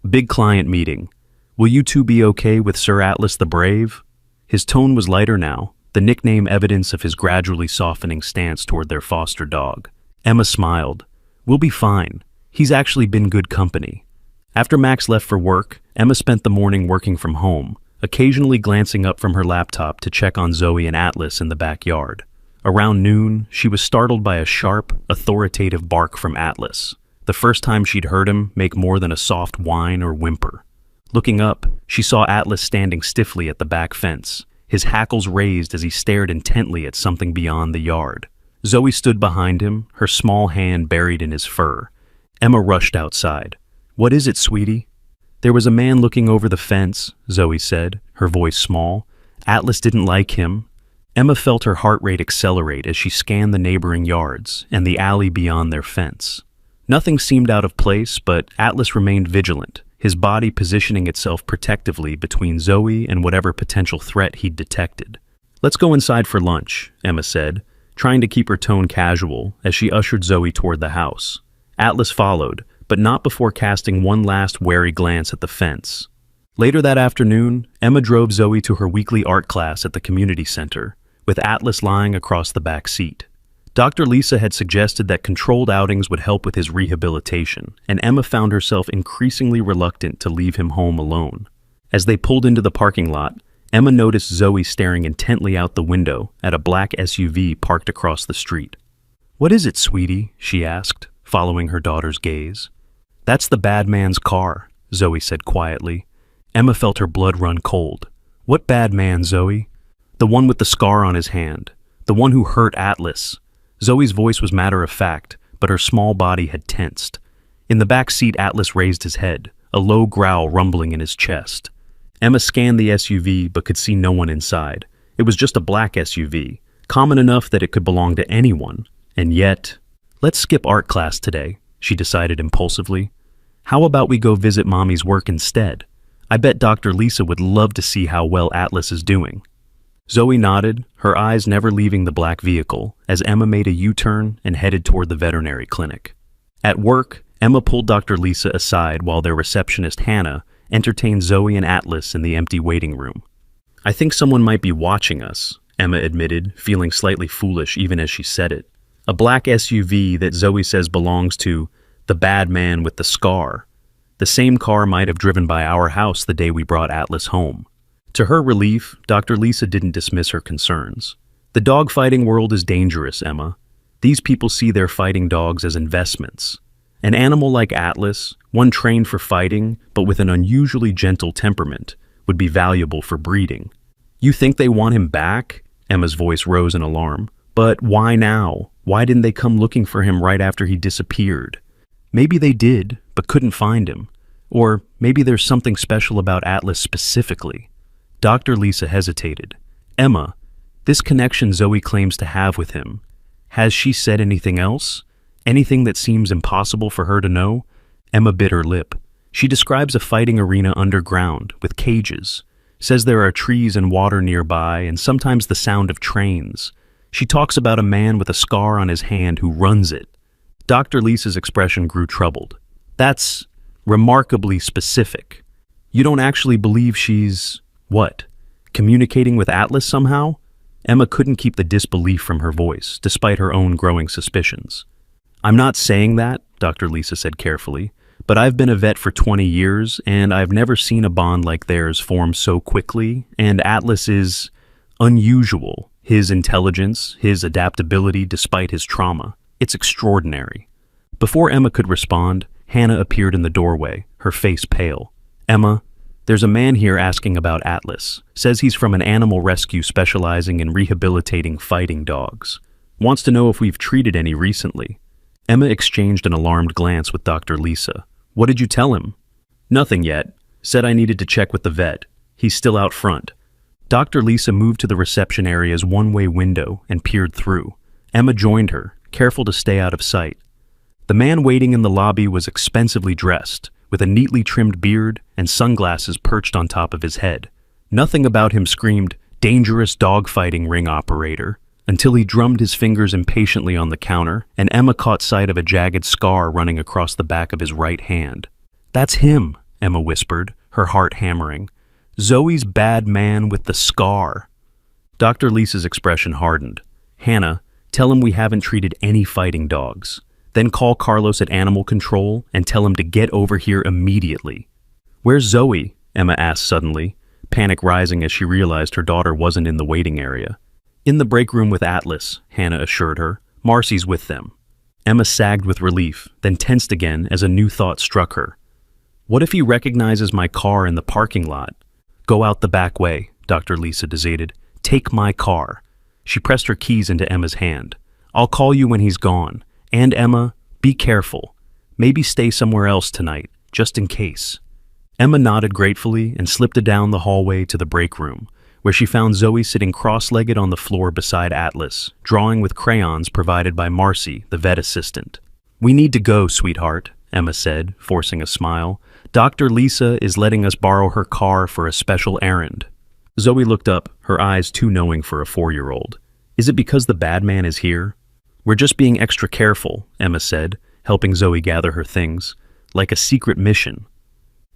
Big client meeting. Will you two be okay with Sir Atlas the Brave? His tone was lighter now, the nickname evidence of his gradually softening stance toward their foster dog. Emma smiled. We'll be fine. He's actually been good company. After Max left for work, Emma spent the morning working from home, occasionally glancing up from her laptop to check on Zoe and Atlas in the backyard. Around noon, she was startled by a sharp, authoritative bark from Atlas, the first time she'd heard him make more than a soft whine or whimper. Looking up, she saw Atlas standing stiffly at the back fence, his hackles raised as he stared intently at something beyond the yard. Zoe stood behind him, her small hand buried in his fur. Emma rushed outside. What is it, sweetie? There was a man looking over the fence, Zoe said, her voice small. Atlas didn't like him. Emma felt her heart rate accelerate as she scanned the neighboring yards and the alley beyond their fence. Nothing seemed out of place, but Atlas remained vigilant, his body positioning itself protectively between Zoe and whatever potential threat he'd detected. Let's go inside for lunch, Emma said, trying to keep her tone casual as she ushered Zoe toward the house. Atlas followed, but not before casting one last wary glance at the fence. Later that afternoon, Emma drove Zoe to her weekly art class at the community center, with Atlas lying across the back seat. Dr. Lisa had suggested that controlled outings would help with his rehabilitation, and Emma found herself increasingly reluctant to leave him home alone. As they pulled into the parking lot, Emma noticed Zoe staring intently out the window at a black SUV parked across the street. "What is it, sweetie?" she asked, following her daughter's gaze. "That's the bad man's car," Zoe said quietly. Emma felt her blood run cold. "What bad man, Zoe?" "The one with the scar on his hand. The one who hurt Atlas." Zoe's voice was matter-of-fact, but her small body had tensed. In the back seat, Atlas raised his head, a low growl rumbling in his chest. Emma scanned the SUV but could see no one inside. It was just a black SUV, common enough that it could belong to anyone. And yet, "Let's skip art class today," she decided impulsively. "How about we go visit Mommy's work instead? I bet Dr. Lisa would love to see how well Atlas is doing." Zoe nodded, her eyes never leaving the black vehicle, as Emma made a U-turn and headed toward the veterinary clinic. At work, Emma pulled Dr. Lisa aside while their receptionist, Hannah, entertained Zoe and Atlas in the empty waiting room. "I think someone might be watching us," Emma admitted, feeling slightly foolish even as she said it. "A black SUV that Zoe says belongs to the bad man with the scar. The same car might have driven by our house the day we brought Atlas home." To her relief, Dr. Lisa didn't dismiss her concerns. "The dog-fighting world is dangerous, Emma. These people see their fighting dogs as investments. An animal like Atlas, one trained for fighting but with an unusually gentle temperament, would be valuable for breeding." "You think they want him back?" Emma's voice rose in alarm. "But why now? Why didn't they come looking for him right after he disappeared?" "Maybe they did, but couldn't find him. Or maybe there's something special about Atlas specifically." Dr. Lisa hesitated. "Emma, this connection Zoe claims to have with him, has she said anything else? Anything that seems impossible for her to know?" Emma bit her lip. "She describes a fighting arena underground, with cages. Says there are trees and water nearby, and sometimes the sound of trains. She talks about a man with a scar on his hand who runs it." Dr. Lisa's expression grew troubled. "That's remarkably specific. You don't actually believe she's, what, communicating with Atlas somehow?" Emma couldn't keep the disbelief from her voice, despite her own growing suspicions. "I'm not saying that," Dr. Lisa said carefully, "but I've been a vet for 20 years, and I've never seen a bond like theirs form so quickly, and Atlas is unusual. His intelligence, his adaptability despite his trauma. It's extraordinary." Before Emma could respond, Hannah appeared in the doorway, her face pale. "Emma, there's a man here asking about Atlas. Says he's from an animal rescue specializing in rehabilitating fighting dogs. Wants to know if we've treated any recently." Emma exchanged an alarmed glance with Dr. Lisa. "What did you tell him?" "Nothing yet. Said I needed to check with the vet. He's still out front." Dr. Lisa moved to the reception area's one-way window and peered through. Emma joined her, careful to stay out of sight. The man waiting in the lobby was expensively dressed, with a neatly trimmed beard and sunglasses perched on top of his head. Nothing about him screamed, "dangerous dogfighting ring operator," until he drummed his fingers impatiently on the counter, and Emma caught sight of a jagged scar running across the back of his right hand. "That's him," Emma whispered, her heart hammering. "Zoe's bad man with the scar." Dr. Lisa's expression hardened. "Hannah, tell him we haven't treated any fighting dogs. Then call Carlos at Animal Control and tell him to get over here immediately." "Where's Zoe?" Emma asked suddenly, panic rising as she realized her daughter wasn't in the waiting area. "In the break room with Atlas," Hannah assured her. "Marcy's with them." Emma sagged with relief, then tensed again as a new thought struck her. "What if he recognizes my car in the parking lot?" "Go out the back way," Dr. Lisa decided. "Take my car." She pressed her keys into Emma's hand. "I'll call you when he's gone. And Emma, be careful. Maybe stay somewhere else tonight, just in case." Emma nodded gratefully and slipped down the hallway to the break room, where she found Zoe sitting cross-legged on the floor beside Atlas, drawing with crayons provided by Marcy, the vet assistant. "We need to go, sweetheart," Emma said, forcing a smile. "Dr. Lisa is letting us borrow her car for a special errand." Zoe looked up, her eyes too knowing for a 4-year-old. "Is it because the bad man is here?" "We're just being extra careful," Emma said, helping Zoe gather her things. "Like a secret mission."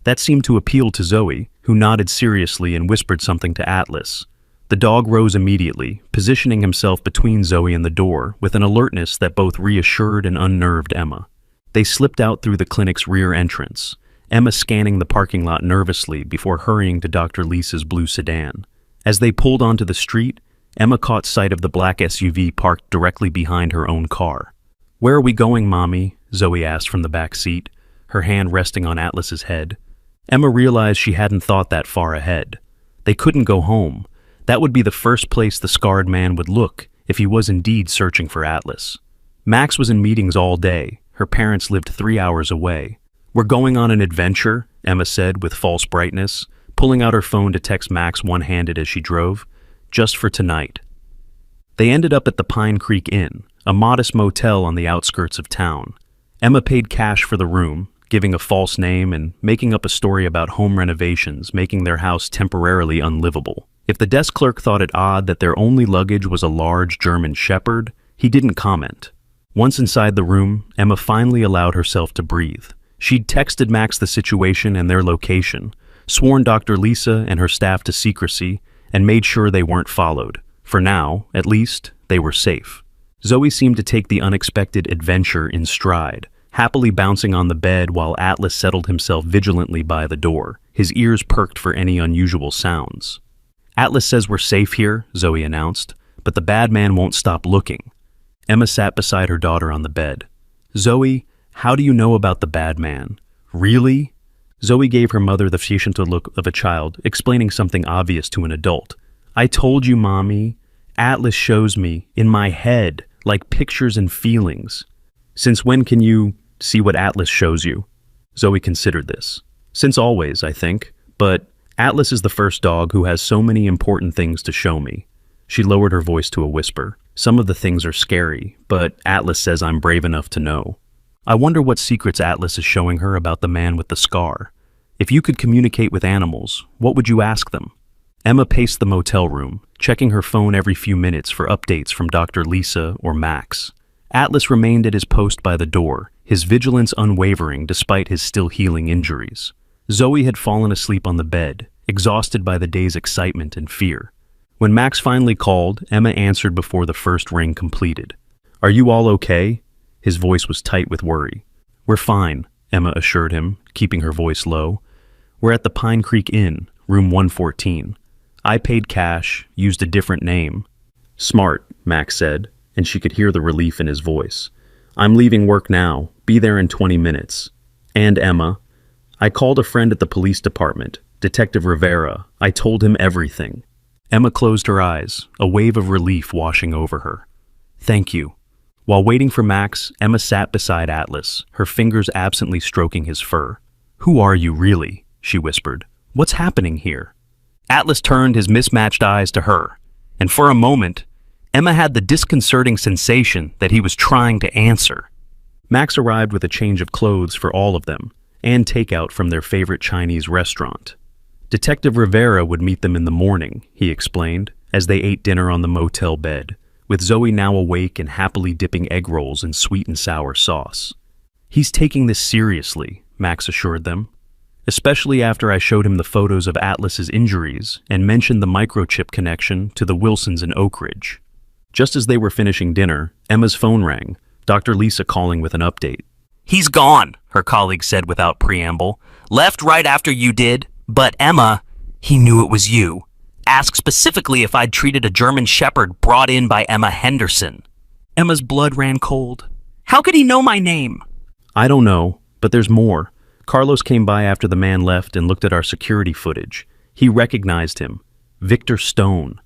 That seemed to appeal to Zoe, who nodded seriously and whispered something to Atlas. The dog rose immediately, positioning himself between Zoe and the door with an alertness that both reassured and unnerved Emma. They slipped out through the clinic's rear entrance, Emma scanning the parking lot nervously before hurrying to Dr. Lisa's blue sedan. As they pulled onto the street, Emma caught sight of the black SUV parked directly behind her own car. "Where are we going, Mommy?" Zoe asked from the back seat, her hand resting on Atlas's head. Emma realized she hadn't thought that far ahead. They couldn't go home. That would be the first place the scarred man would look if he was indeed searching for Atlas. Max was in meetings all day. Her parents lived 3 hours away. "We're going on an adventure," Emma said with false brightness, pulling out her phone to text Max one-handed as she drove. "Just for tonight." They ended up at the Pine Creek Inn, a modest motel on the outskirts of town. Emma paid cash for the room, giving a false name and making up a story about home renovations making their house temporarily unlivable. If the desk clerk thought it odd that their only luggage was a large German Shepherd, he didn't comment. Once inside the room, Emma finally allowed herself to breathe. She'd texted Max the situation and their location, sworn Dr. Lisa and her staff to secrecy, and made sure they weren't followed. For now, at least, they were safe. Zoe seemed to take the unexpected adventure in stride, happily bouncing on the bed while Atlas settled himself vigilantly by the door, his ears perked for any unusual sounds. "Atlas says we're safe here," Zoe announced, "but the bad man won't stop looking." Emma sat beside her daughter on the bed. "Zoe, how do you know about the bad man? Really?" Zoe gave her mother the patient look of a child, explaining something obvious to an adult. "I told you, Mommy. Atlas shows me, in my head, like pictures and feelings." "Since when can you see what Atlas shows you?" Zoe considered this. "Since always, I think. But Atlas is the first dog who has so many important things to show me." She lowered her voice to a whisper. "Some of the things are scary, but Atlas says I'm brave enough to know. I wonder what secrets Atlas is showing her about the man with the scar. If you could communicate with animals, what would you ask them?" Emma paced the motel room, checking her phone every few minutes for updates from Dr. Lisa or Max. Atlas remained at his post by the door, his vigilance unwavering despite his still healing injuries. Zoe had fallen asleep on the bed, exhausted by the day's excitement and fear. When Max finally called, Emma answered before the first ring completed. "Are you all okay?" His voice was tight with worry. "We're fine," Emma assured him, keeping her voice low. "We're at the Pine Creek Inn, room 114. I paid cash, used a different name." "Smart," Max said, and she could hear the relief in his voice. "I'm leaving work now. Be there in 20 minutes. And Emma, I called a friend at the police department, Detective Rivera. I told him everything." Emma closed her eyes, a wave of relief washing over her. "Thank you." While waiting for Max, Emma sat beside Atlas, her fingers absently stroking his fur. "Who are you, really?" she whispered. "What's happening here?" Atlas turned his mismatched eyes to her, and for a moment, Emma had the disconcerting sensation that he was trying to answer. Max arrived with a change of clothes for all of them, and takeout from their favorite Chinese restaurant. Detective Rivera would meet them in the morning, he explained, as they ate dinner on the motel bed, with Zoe now awake and happily dipping egg rolls in sweet and sour sauce. "He's taking this seriously," Max assured them, "especially after I showed him the photos of Atlas's injuries and mentioned the microchip connection to the Wilsons in Oak Ridge." Just as they were finishing dinner, Emma's phone rang, Dr. Lisa calling with an update. "He's gone," her colleague said without preamble. "Left right after you did. But Emma, he knew it was you. Asked specifically if I'd treated a German Shepherd brought in by Emma Henderson." Emma's blood ran cold. "How could he know my name?" "I don't know, but there's more. Carlos came by after the man left and looked at our security footage. He recognized him. Victor Stone."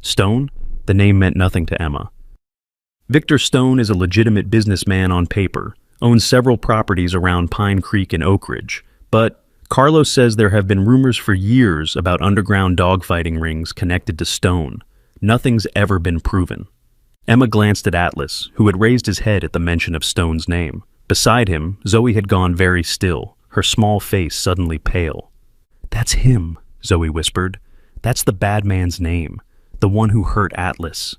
Stone? The name meant nothing to Emma. Victor Stone is a legitimate businessman on paper, owns several properties around Pine Creek and Oak Ridge, but Carlos says there have been rumors for years about underground dogfighting rings connected to Stone. Nothing's ever been proven. Emma glanced at Atlas, who had raised his head at the mention of Stone's name. Beside him, Zoe had gone very still, her small face suddenly pale. "That's him," Zoe whispered. "That's the bad man's name, the one who hurt Atlas."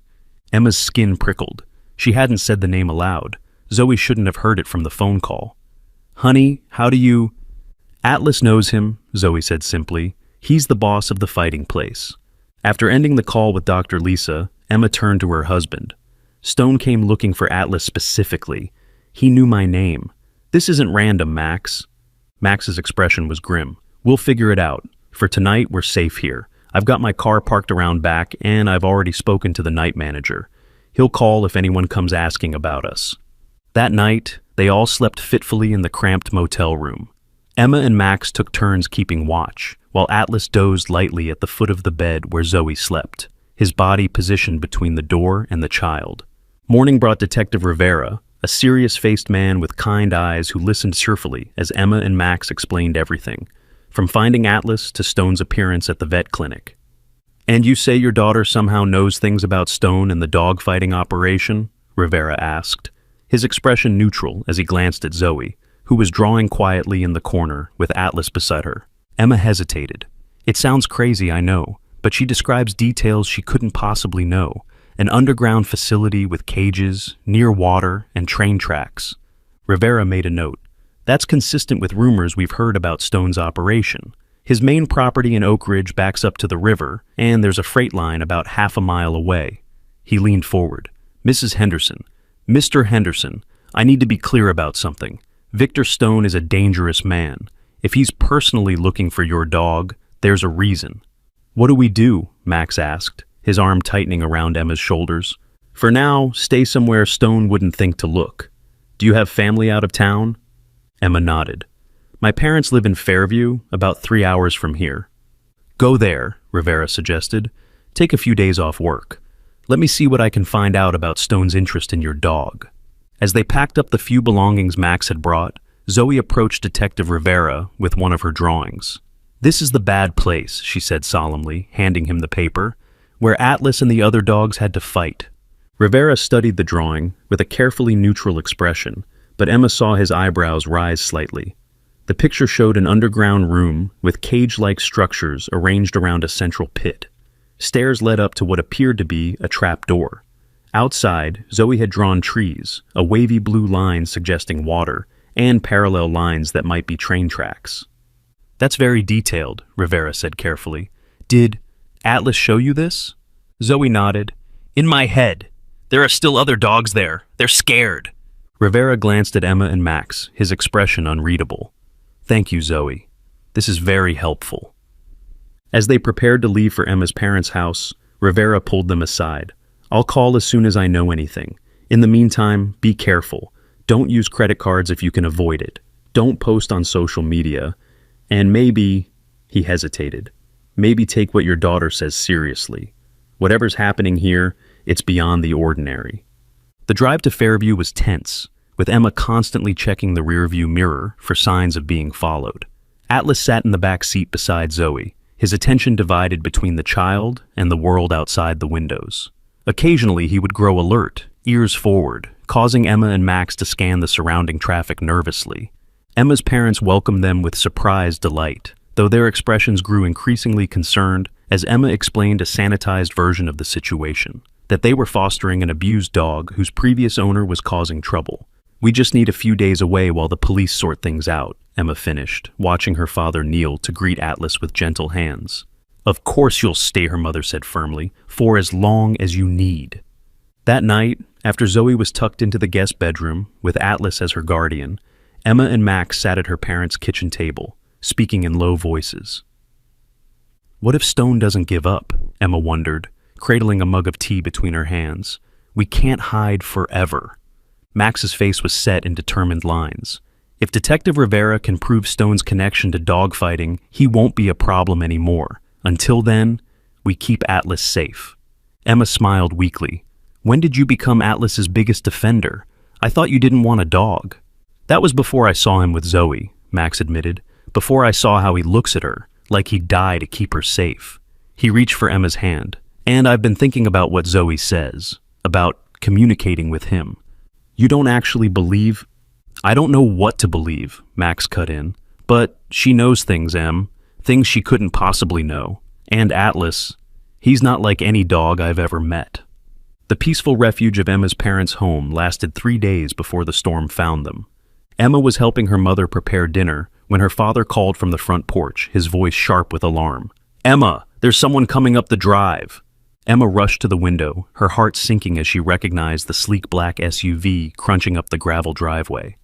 Emma's skin prickled. She hadn't said the name aloud. Zoe shouldn't have heard it from the phone call. "Honey, how do you—" "Atlas knows him," Zoe said simply. "He's the boss of the fighting place." After ending the call with Dr. Lisa, Emma turned to her husband. Stone came looking for Atlas specifically. He knew my name. This isn't random, Max. Max's expression was grim. We'll figure it out. For tonight, we're safe here. I've got my car parked around back, and I've already spoken to the night manager. He'll call if anyone comes asking about us. That night, they all slept fitfully in the cramped motel room. Emma and Max took turns keeping watch, while Atlas dozed lightly at the foot of the bed where Zoe slept, his body positioned between the door and the child. Morning brought Detective Rivera, a serious-faced man with kind eyes who listened cheerfully as Emma and Max explained everything, from finding Atlas to Stone's appearance at the vet clinic. "And you say your daughter somehow knows things about Stone and the dog-fighting operation?" Rivera asked, his expression neutral as he glanced at Zoe, who was drawing quietly in the corner with Atlas beside her. Emma hesitated. "It sounds crazy, I know, but she describes details she couldn't possibly know. An underground facility with cages, near water, and train tracks." Rivera made a note. "That's consistent with rumors we've heard about Stone's operation. His main property in Oak Ridge backs up to the river, and there's a freight line about half a mile away." He leaned forward. "Mrs. Henderson, Mr. Henderson, I need to be clear about something. Victor Stone is a dangerous man. If he's personally looking for your dog, there's a reason." "What do we do?" Max asked, his arm tightening around Emma's shoulders. "For now, stay somewhere Stone wouldn't think to look. Do you have family out of town?" Emma nodded. "My parents live in Fairview, about 3 hours from here." "Go there," Rivera suggested. "Take a few days off work. Let me see what I can find out about Stone's interest in your dog." As they packed up the few belongings Max had brought, Zoe approached Detective Rivera with one of her drawings. "This is the bad place," she said solemnly, handing him the paper, "where Atlas and the other dogs had to fight." Rivera studied the drawing with a carefully neutral expression, but Emma saw his eyebrows rise slightly. The picture showed an underground room with cage-like structures arranged around a central pit. Stairs led up to what appeared to be a trap door. Outside, Zoe had drawn trees, a wavy blue line suggesting water, and parallel lines that might be train tracks. "That's very detailed," Rivera said carefully. "Did Atlas show you this?" Zoe nodded. "In my head. There are still other dogs there. They're scared." Rivera glanced at Emma and Max, his expression unreadable. "Thank you, Zoe. This is very helpful." As they prepared to leave for Emma's parents' house, Rivera pulled them aside. "I'll call as soon as I know anything. In the meantime, be careful. Don't use credit cards if you can avoid it. Don't post on social media. And maybe," he hesitated, "maybe take what your daughter says seriously. Whatever's happening here, it's beyond the ordinary." The drive to Fairview was tense, with Emma constantly checking the rearview mirror for signs of being followed. Atlas sat in the back seat beside Zoe, his attention divided between the child and the world outside the windows. Occasionally he would grow alert, ears forward, causing Emma and Max to scan the surrounding traffic nervously. Emma's parents welcomed them with surprised delight, though their expressions grew increasingly concerned as Emma explained a sanitized version of the situation, that they were fostering an abused dog whose previous owner was causing trouble. "We just need a few days away while the police sort things out," Emma finished, watching her father kneel to greet Atlas with gentle hands. "Of course you'll stay," her mother said firmly, "for as long as you need." That night, after Zoe was tucked into the guest bedroom, with Atlas as her guardian, Emma and Max sat at her parents' kitchen table, speaking in low voices. "What if Stone doesn't give up?" Emma wondered, cradling a mug of tea between her hands. "We can't hide forever." Max's face was set in determined lines. If Detective Rivera can prove Stone's connection to dogfighting, he won't be a problem anymore. Until then, we keep Atlas safe. Emma smiled weakly. "When did you become Atlas's biggest defender? I thought you didn't want a dog." "That was before I saw him with Zoe," Max admitted. "Before I saw how he looks at her, like he'd die to keep her safe." He reached for Emma's hand. "And I've been thinking about what Zoe says, about communicating with him. You don't actually believe—" "I don't know what to believe," Max cut in. "But she knows things, Em. Things she couldn't possibly know. And Atlas, he's not like any dog I've ever met." The peaceful refuge of Emma's parents' home lasted 3 days before the storm found them. Emma was helping her mother prepare dinner when her father called from the front porch, his voice sharp with alarm. "Emma, There's someone coming up the drive. Emma rushed to the window, her heart sinking as she recognized the sleek black SUV crunching up the gravel driveway.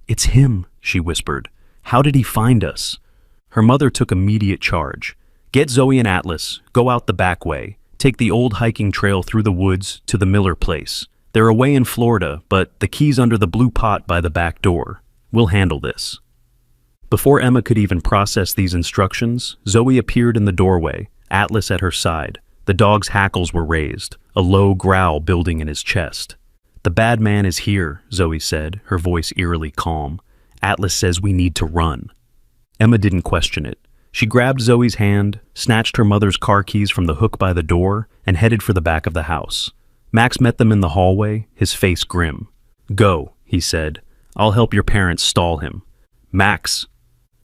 "It's him," she whispered. "How did he find us?" Her mother took immediate charge. "Get Zoe and Atlas, go out the back way, take the old hiking trail through the woods to the Miller place. They're away in Florida, but the key's under the blue pot by the back door. We'll handle this." Before Emma could even process these instructions, Zoe appeared in the doorway, Atlas at her side. The dog's hackles were raised, a low growl building in his chest. "The bad man is here," Zoe said, her voice eerily calm. "Atlas says we need to run." Emma didn't question it. She grabbed Zoe's hand, snatched her mother's car keys from the hook by the door, and headed for the back of the house. Max met them in the hallway, his face grim. "Go," he said. "I'll help your parents stall him." "Max."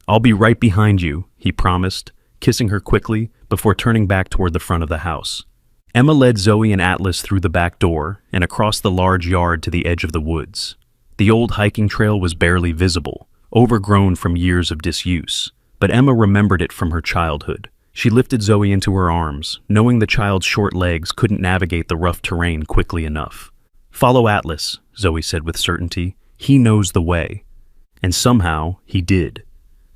"I'll be right behind you," he promised, kissing her quickly before turning back toward the front of the house. Emma led Zoe and Atlas through the back door and across the large yard to the edge of the woods. The old hiking trail was barely visible, overgrown from years of disuse, but Emma remembered it from her childhood. She lifted Zoe into her arms, knowing the child's short legs couldn't navigate the rough terrain quickly enough. "Follow Atlas," Zoe said with certainty. "He knows the way." And somehow, he did.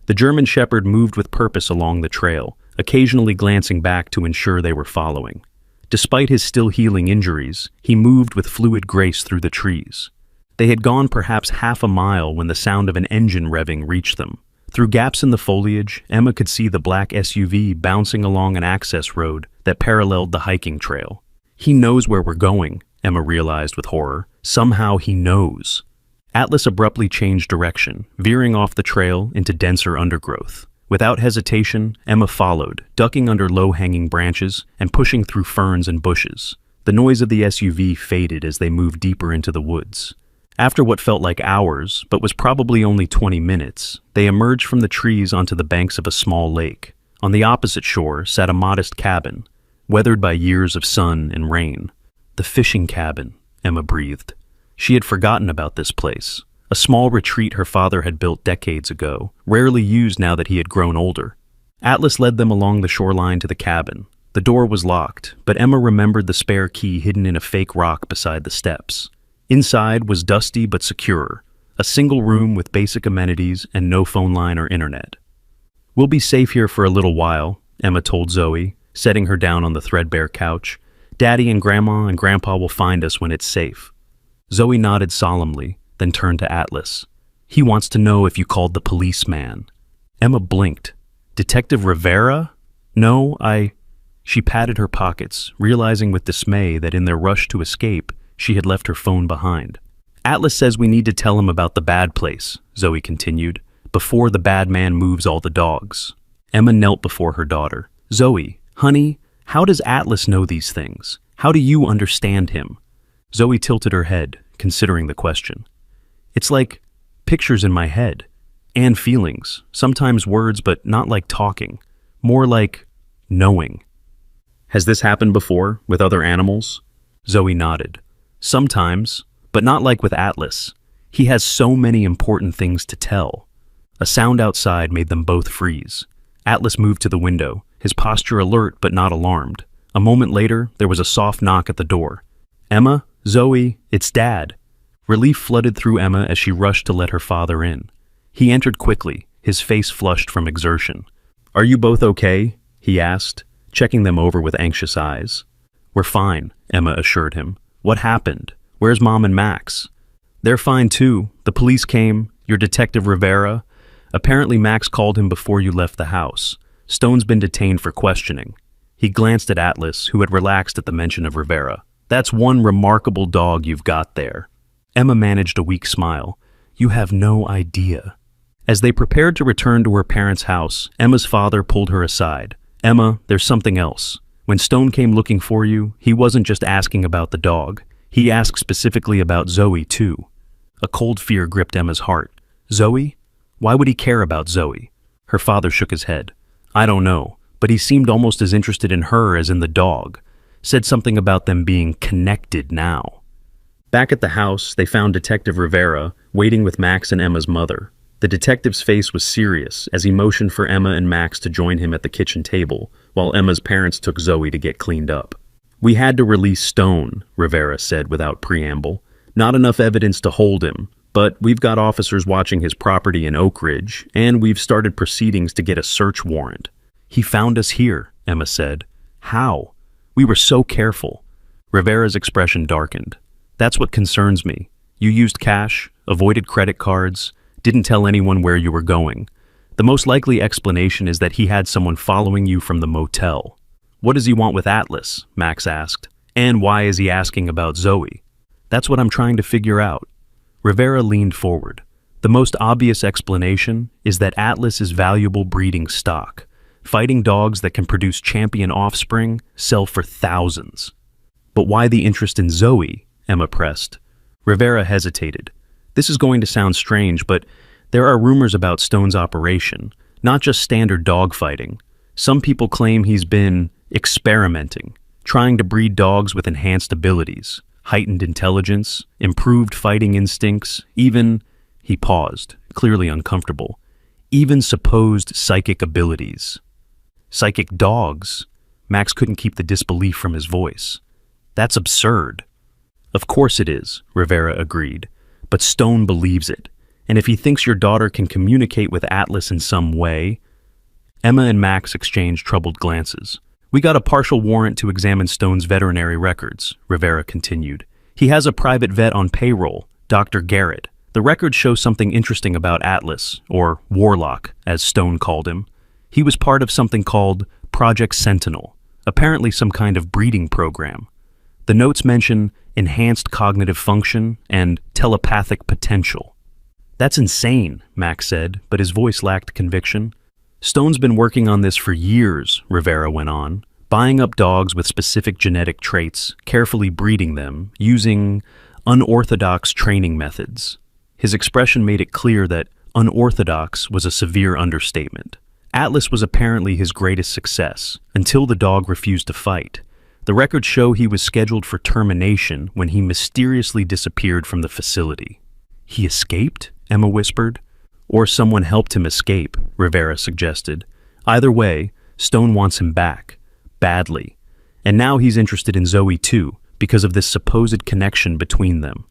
The German Shepherd moved with purpose along the trail, occasionally glancing back to ensure they were following. Despite his still healing injuries, he moved with fluid grace through the trees. They had gone perhaps half a mile when the sound of an engine revving reached them. Through gaps in the foliage, Emma could see the black SUV bouncing along an access road that paralleled the hiking trail. "He knows where we're going," Emma realized with horror. "Somehow he knows." Atlas abruptly changed direction, veering off the trail into denser undergrowth. Without hesitation, Emma followed, ducking under low-hanging branches and pushing through ferns and bushes. The noise of the SUV faded as they moved deeper into the woods. After what felt like hours, but was probably only 20 minutes, they emerged from the trees onto the banks of a small lake. On the opposite shore sat a modest cabin, weathered by years of sun and rain. "The fishing cabin," Emma breathed. She had forgotten about this place, a small retreat her father had built decades ago, rarely used now that he had grown older. Atlas led them along the shoreline to the cabin. The door was locked, but Emma remembered the spare key hidden in a fake rock beside the steps. Inside was dusty but secure, a single room with basic amenities and no phone line or internet. "We'll be safe here for a little while," Emma told Zoe, setting her down on the threadbare couch. "Daddy and Grandma and Grandpa will find us when it's safe." Zoe nodded solemnly, then turned to Atlas. "He wants to know if you called the policeman." Emma blinked. "Detective Rivera? No, She patted her pockets, realizing with dismay that in their rush to escape, she had left her phone behind. "Atlas says we need to tell him about the bad place," Zoe continued, "before the bad man moves all the dogs." Emma knelt before her daughter. "Zoe, honey, how does Atlas know these things? How do you understand him?" Zoe tilted her head, considering the question. "It's like pictures in my head, and feelings, sometimes words but not like talking, more like knowing." "Has this happened before, with other animals?" Zoe nodded. "Sometimes, but not like with Atlas. He has so many important things to tell." A sound outside made them both freeze. Atlas moved to the window, his posture alert but not alarmed. A moment later, there was a soft knock at the door. "Emma? Zoe, it's Dad." Relief flooded through Emma as she rushed to let her father in. He entered quickly, his face flushed from exertion. "Are you both okay?" he asked, checking them over with anxious eyes. "We're fine," Emma assured him. "What happened? Where's Mom and Max?" "They're fine too. The police came. Your Detective Rivera. Apparently Max called him before you left the house. Stone's been detained for questioning." He glanced at Atlas, who had relaxed at the mention of Rivera. "That's one remarkable dog you've got there." Emma managed a weak smile. "You have no idea." As they prepared to return to her parents' house, Emma's father pulled her aside. "Emma, there's something else. When Stone came looking for you, he wasn't just asking about the dog. He asked specifically about Zoe, too." A cold fear gripped Emma's heart. "Zoe? Why would he care about Zoe?" Her father shook his head. "I don't know, but he seemed almost as interested in her as in the dog. Said something about them being connected now." Back at the house, they found Detective Rivera waiting with Max and Emma's mother. The detective's face was serious as he motioned for Emma and Max to join him at the kitchen table, while Emma's parents took Zoe to get cleaned up. "We had to release Stone," Rivera said without preamble. "Not enough evidence to hold him, but we've got officers watching his property in Oak Ridge, and we've started proceedings to get a search warrant." "He found us here," Emma said. "How? We were so careful." Rivera's expression darkened. "That's what concerns me. You used cash, avoided credit cards, didn't tell anyone where you were going. The most likely explanation is that he had someone following you from the motel." "What does he want with Atlas?" Max asked. "And why is he asking about Zoe?" "That's what I'm trying to figure out." Rivera leaned forward. "The most obvious explanation is that Atlas is valuable breeding stock. Fighting dogs that can produce champion offspring sell for thousands." "But why the interest in Zoe?" Emma pressed. Rivera hesitated. "This is going to sound strange, but there are rumors about Stone's operation, not just standard dog fighting. Some people claim he's been experimenting, trying to breed dogs with enhanced abilities, heightened intelligence, improved fighting instincts, even," he paused, clearly uncomfortable, "even supposed psychic abilities." "Psychic dogs?" Max couldn't keep the disbelief from his voice. "That's absurd." "Of course it is," Rivera agreed, "but Stone believes it, and if he thinks your daughter can communicate with Atlas in some way—" Emma and Max exchanged troubled glances. "We got a partial warrant to examine Stone's veterinary records," Rivera continued. "He has a private vet on payroll, Dr. Garrett. The records show something interesting about Atlas, or Warlock, as Stone called him. He was part of something called Project Sentinel, apparently some kind of breeding program. The notes mention enhanced cognitive function and telepathic potential." "That's insane," Max said, but his voice lacked conviction. "Stone's been working on this for years," Rivera went on, "buying up dogs with specific genetic traits, carefully breeding them, using unorthodox training methods." His expression made it clear that unorthodox was a severe understatement. Atlas was apparently his greatest success, until the dog refused to fight. The records show he was scheduled for termination when he mysteriously disappeared from the facility. "He escaped?" Emma whispered. "Or someone helped him escape," Rivera suggested. "Either way, Stone wants him back. Badly. And now he's interested in Zoe too, because of this supposed connection between them."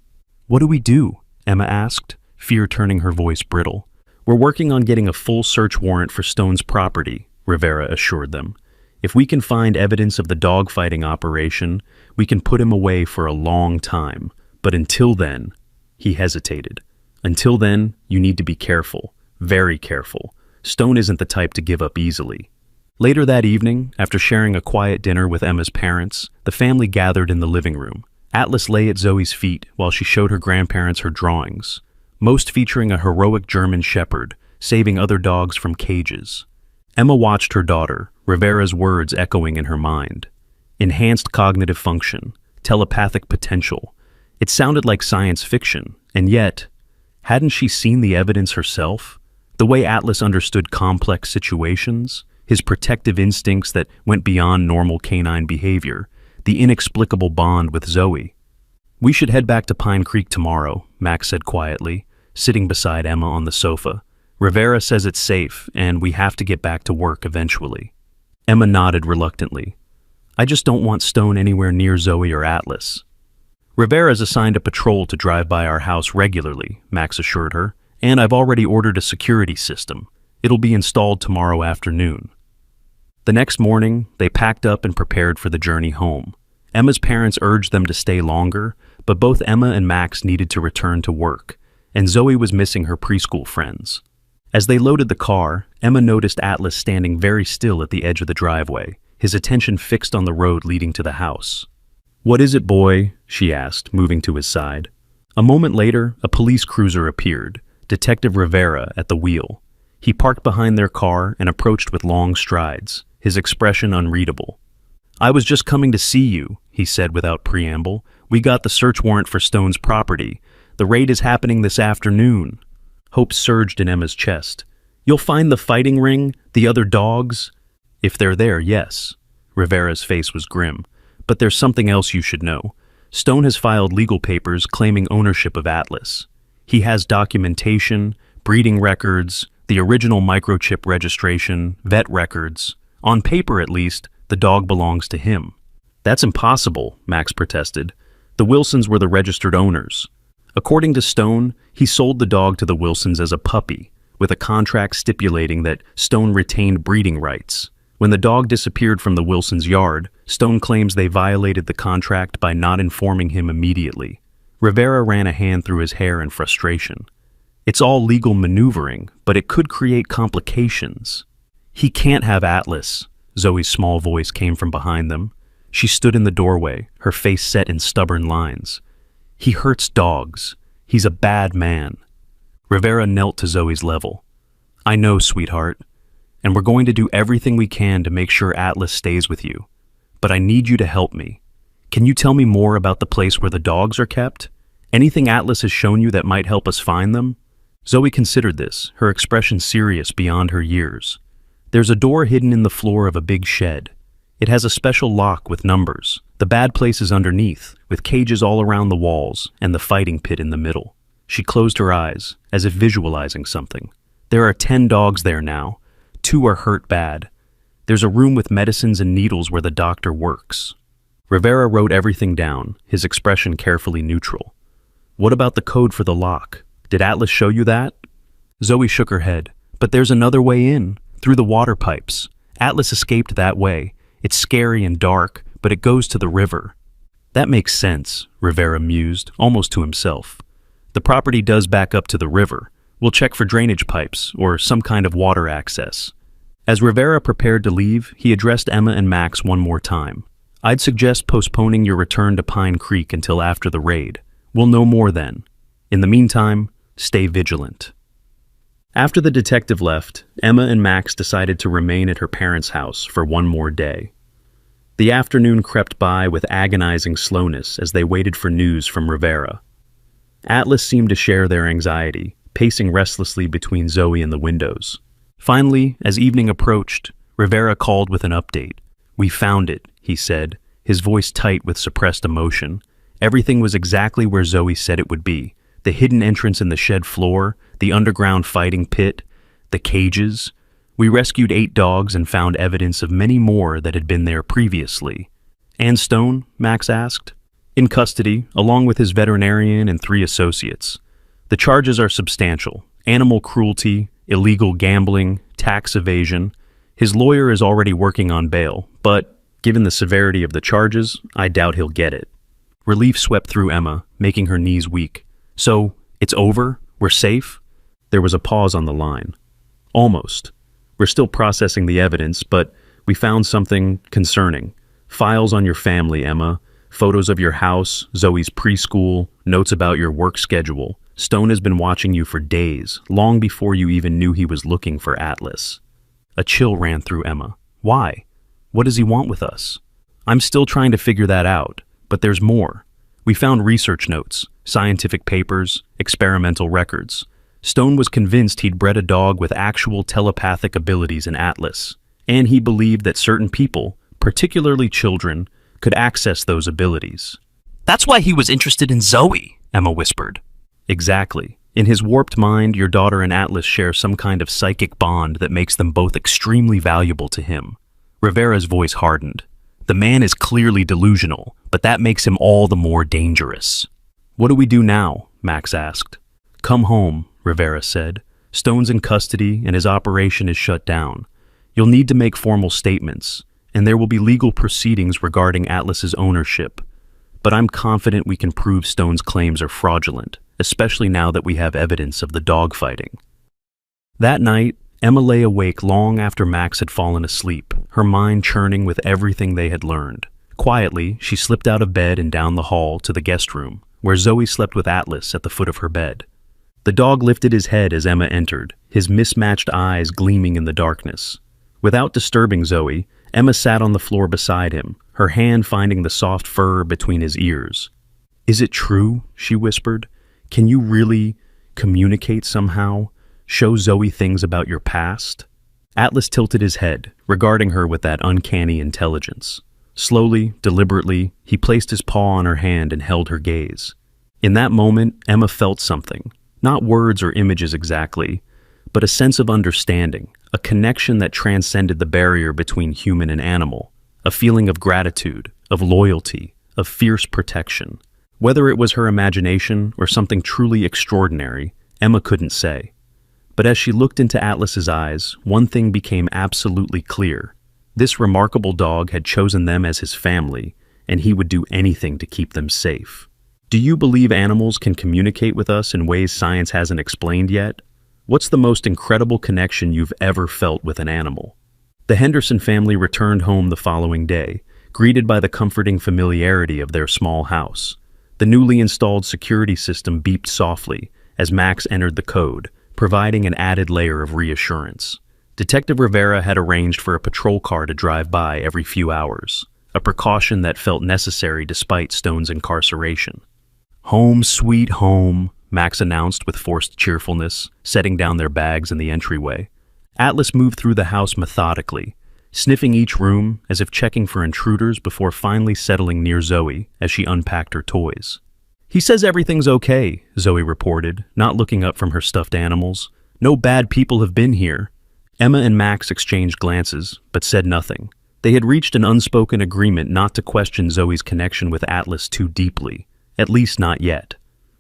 "What do we do?" Emma asked, fear turning her voice brittle. "We're working on getting a full search warrant for Stone's property," Rivera assured them. "If we can find evidence of the dogfighting operation, we can put him away for a long time. But until then," he hesitated. "Until then, you need to be careful, very careful. Stone isn't the type to give up easily." Later that evening, after sharing a quiet dinner with Emma's parents, the family gathered in the living room. Atlas lay at Zoe's feet while she showed her grandparents her drawings, most featuring a heroic German shepherd, saving other dogs from cages. Emma watched her daughter, Rivera's words echoing in her mind. Enhanced cognitive function, telepathic potential. It sounded like science fiction, and yet, hadn't she seen the evidence herself? The way Atlas understood complex situations, his protective instincts that went beyond normal canine behavior, the inexplicable bond with Zoe. "We should head back to Pine Creek tomorrow," Max said quietly, sitting beside Emma on the sofa. "Rivera says it's safe, and we have to get back to work eventually." Emma nodded reluctantly. "I just don't want Stone anywhere near Zoe or Atlas." "Rivera's assigned a patrol to drive by our house regularly," Max assured her, "and I've already ordered a security system. It'll be installed tomorrow afternoon." The next morning, they packed up and prepared for the journey home. Emma's parents urged them to stay longer, but both Emma and Max needed to return to work, and Zoe was missing her preschool friends. As they loaded the car, Emma noticed Atlas standing very still at the edge of the driveway, his attention fixed on the road leading to the house. "What is it, boy?" she asked, moving to his side. A moment later, a police cruiser appeared, Detective Rivera at the wheel. He parked behind their car and approached with long strides, his expression unreadable. "I was just coming to see you," he said without preamble. "We got the search warrant for Stone's property. The raid is happening this afternoon." Hope surged in Emma's chest. "You'll find the fighting ring, the other dogs?" "If they're there, yes." Rivera's face was grim. "But there's something else you should know. Stone has filed legal papers claiming ownership of Atlas. He has documentation, breeding records, the original microchip registration, vet records. On paper, at least, the dog belongs to him. That's impossible, Max protested. The Wilsons were the registered owners. According to Stone, he sold the dog to the Wilsons as a puppy, with a contract stipulating that Stone retained breeding rights. When the dog disappeared from the Wilsons' yard, Stone claims they violated the contract by not informing him immediately. Rivera ran a hand through his hair in frustration. It's all legal maneuvering, but it could create complications. He can't have Atlas. Zoe's small voice came from behind them. She stood in the doorway, her face set in stubborn lines. He hurts dogs. He's a bad man. Rivera knelt to Zoe's level. I know, sweetheart, and we're going to do everything we can to make sure Atlas stays with you. But I need you to help me. Can you tell me more about the place where the dogs are kept? Anything Atlas has shown you that might help us find them? Zoe considered this, her expression serious beyond her years. There's a door hidden in the floor of a big shed. It has a special lock with numbers. The bad place is underneath, with cages all around the walls and the fighting pit in the middle. She closed her eyes, as if visualizing something. There are 10 dogs there now. 2 are hurt bad. There's a room with medicines and needles where the doctor works. Rivera wrote everything down, his expression carefully neutral. What about the code for the lock? Did Atlas show you that? Zoe shook her head. But there's another way in, through the water pipes. Atlas escaped that way. It's scary and dark, but it goes to the river. That makes sense, Rivera mused, almost to himself. The property does back up to the river. We'll check for drainage pipes or some kind of water access. As Rivera prepared to leave, he addressed Emma and Max one more time. I'd suggest postponing your return to Pine Creek until after the raid. We'll know more then. In the meantime, stay vigilant. After the detective left, Emma and Max decided to remain at her parents' house for one more day. The afternoon crept by with agonizing slowness as they waited for news from Rivera. Atlas seemed to share their anxiety, pacing restlessly between Zoe and the windows. Finally, as evening approached, Rivera called with an update. We found it, he said, his voice tight with suppressed emotion. Everything was exactly where Zoe said it would be. The hidden entrance in the shed floor, the underground fighting pit, the cages. We rescued 8 dogs and found evidence of many more that had been there previously. And Stone? Max asked. In custody, along with his veterinarian and 3 associates. The charges are substantial. Animal cruelty, illegal gambling, tax evasion. His lawyer is already working on bail, but given the severity of the charges, I doubt he'll get it. Relief swept through Emma, making her knees weak. So, it's over? We're safe? There was a pause on the line. Almost. We're still processing the evidence, but we found something concerning. Files on your family, Emma. Photos of your house, Zoe's preschool, notes about your work schedule. Stone has been watching you for days, long before you even knew he was looking for Atlas. A chill ran through Emma. Why? What does he want with us? I'm still trying to figure that out, but there's more. We found research notes, scientific papers, experimental records. Stone was convinced he'd bred a dog with actual telepathic abilities in Atlas, and he believed that certain people, particularly children, could access those abilities. That's why he was interested in Zoe, Emma whispered. Exactly. In his warped mind, your daughter and Atlas share some kind of psychic bond that makes them both extremely valuable to him. Rivera's voice hardened. The man is clearly delusional, but that makes him all the more dangerous. What do we do now? Max asked. Come home, Rivera said. Stone's in custody and his operation is shut down. You'll need to make formal statements, and there will be legal proceedings regarding Atlas's ownership. But I'm confident we can prove Stone's claims are fraudulent, especially now that we have evidence of the dogfighting. That night, Emma lay awake long after Max had fallen asleep, her mind churning with everything they had learned. Quietly, she slipped out of bed and down the hall to the guest room, where Zoe slept with Atlas at the foot of her bed. The dog lifted his head as Emma entered, his mismatched eyes gleaming in the darkness. Without disturbing Zoe, Emma sat on the floor beside him, her hand finding the soft fur between his ears. Is it true? She whispered. Can you really communicate somehow? Show Zoe things about your past? Atlas tilted his head, regarding her with that uncanny intelligence. Slowly, deliberately, he placed his paw on her hand and held her gaze. In that moment, Emma felt something. Not words or images exactly, but a sense of understanding, a connection that transcended the barrier between human and animal, a feeling of gratitude, of loyalty, of fierce protection. Whether it was her imagination or something truly extraordinary, Emma couldn't say. But as she looked into Atlas's eyes, one thing became absolutely clear. This remarkable dog had chosen them as his family, and he would do anything to keep them safe. Do you believe animals can communicate with us in ways science hasn't explained yet? What's the most incredible connection you've ever felt with an animal? The Henderson family returned home the following day, greeted by the comforting familiarity of their small house. The newly installed security system beeped softly as Max entered the code, providing an added layer of reassurance. Detective Rivera had arranged for a patrol car to drive by every few hours, a precaution that felt necessary despite Stone's incarceration. "Home sweet home," Max announced with forced cheerfulness, setting down their bags in the entryway. Atlas moved through the house methodically, sniffing each room as if checking for intruders before finally settling near Zoe as she unpacked her toys. "He says everything's okay," Zoe reported, not looking up from her stuffed animals. "No bad people have been here." Emma and Max exchanged glances, but said nothing. They had reached an unspoken agreement not to question Zoe's connection with Atlas too deeply, at least not yet.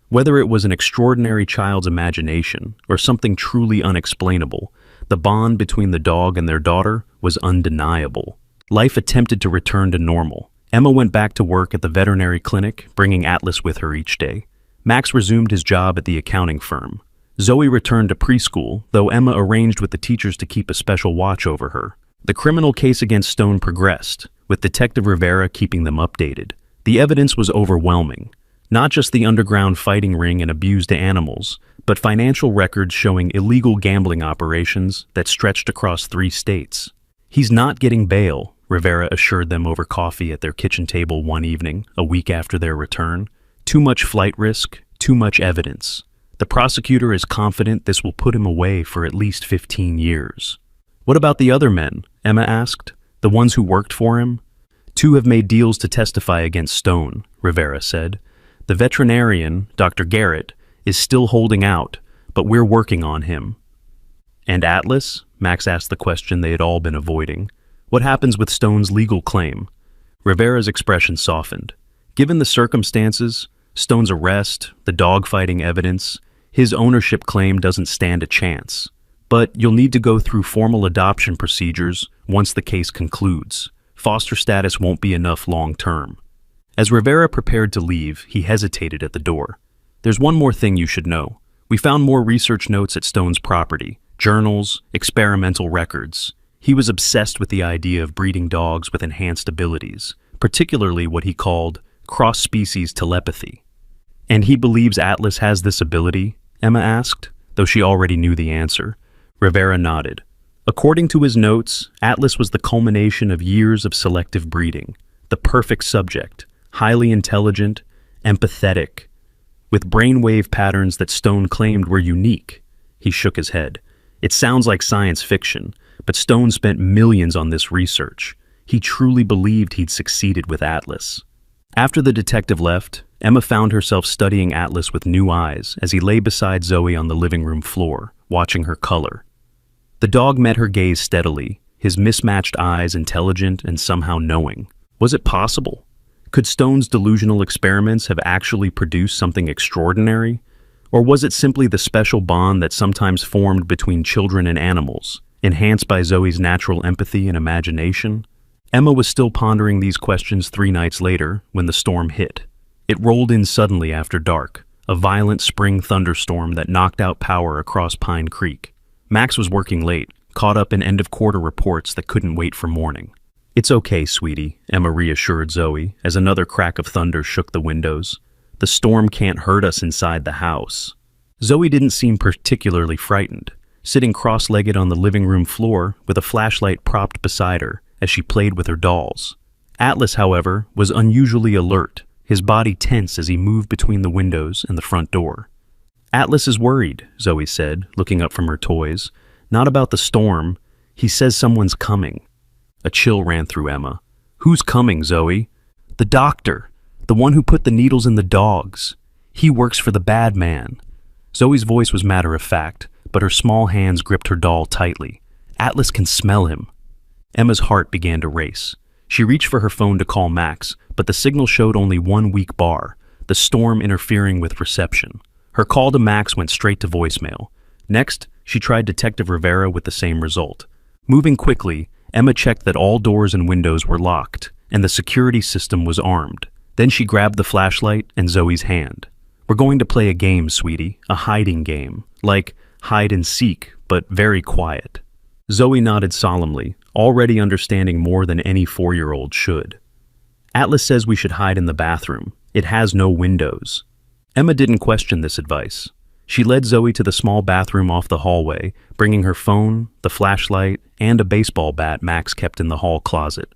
Whether it was an extraordinary child's imagination or something truly unexplainable, the bond between the dog and their daughter was undeniable. Life attempted to return to normal. Emma went back to work at the veterinary clinic, bringing Atlas with her each day. Max resumed his job at the accounting firm. Zoe returned to preschool, though Emma arranged with the teachers to keep a special watch over her. The criminal case against Stone progressed, with Detective Rivera keeping them updated. The evidence was overwhelming. Not just the underground fighting ring and abused animals, but financial records showing illegal gambling operations that stretched across 3 states. "He's not getting bail," Rivera assured them over coffee at their kitchen table one evening, a week after their return. "Too much flight risk, too much evidence. The prosecutor is confident this will put him away for at least 15 years. "What about the other men?" Emma asked. "The ones who worked for him?" "2 have made deals to testify against Stone," Rivera said. "The veterinarian, Dr. Garrett, is still holding out, but we're working on him." "And Atlas?" Max asked the question they had all been avoiding. "What happens with Stone's legal claim?" Rivera's expression softened. Given the circumstances, Stone's arrest, the dogfighting evidence, his ownership claim doesn't stand a chance. But you'll need to go through formal adoption procedures once the case concludes. Foster status won't be enough long term. As Rivera prepared to leave, he hesitated at the door. "There's one more thing you should know. We found more research notes at Stone's property, journals, experimental records. He was obsessed with the idea of breeding dogs with enhanced abilities, particularly what he called cross-species telepathy." "And he believes Atlas has this ability?" Emma asked, though she already knew the answer. Rivera nodded. According to his notes, Atlas was the culmination of years of selective breeding, the perfect subject, highly intelligent, empathetic, with brainwave patterns that Stone claimed were unique. He shook his head. "It sounds like science fiction, but Stone spent millions on this research. He truly believed he'd succeeded with Atlas." After the detective left, Emma found herself studying Atlas with new eyes as he lay beside Zoe on the living room floor, watching her color. The dog met her gaze steadily, his mismatched eyes intelligent and somehow knowing. Was it possible? Could Stone's delusional experiments have actually produced something extraordinary? Or was it simply the special bond that sometimes formed between children and animals, enhanced by Zoe's natural empathy and imagination? Emma was still pondering these questions 3 nights later when the storm hit. It rolled in suddenly after dark, a violent spring thunderstorm that knocked out power across Pine Creek. Max was working late, caught up in end-of-quarter reports that couldn't wait for morning. "It's okay, sweetie," Emma reassured Zoe as another crack of thunder shook the windows. "The storm can't hurt us inside the house." Zoe didn't seem particularly frightened, sitting cross-legged on the living room floor with a flashlight propped beside her as she played with her dolls. Atlas, however, was unusually alert, his body tense as he moved between the windows and the front door. "Atlas is worried," Zoe said, looking up from her toys. "Not about the storm. He says someone's coming." A chill ran through Emma. "Who's coming, Zoe?" "The doctor. The one who put the needles in the dogs. He works for the bad man." Zoe's voice was matter-of-fact, but her small hands gripped her doll tightly. Atlas can smell him. Emma's heart began to race. She reached for her phone to call Max, but the signal showed only one weak bar, the storm interfering with reception. Her call to Max went straight to voicemail. Next, she tried Detective Rivera with the same result. Moving quickly, Emma checked that all doors and windows were locked, and the security system was armed. Then she grabbed the flashlight and Zoe's hand. "We're going to play a game, sweetie, a hiding game, like hide and seek, but very quiet." Zoe nodded solemnly, already understanding more than any 4-year-old should. "Atlas says we should hide in the bathroom. It has no windows." Emma didn't question this advice. She led Zoe to the small bathroom off the hallway, bringing her phone, the flashlight, and a baseball bat Max kept in the hall closet.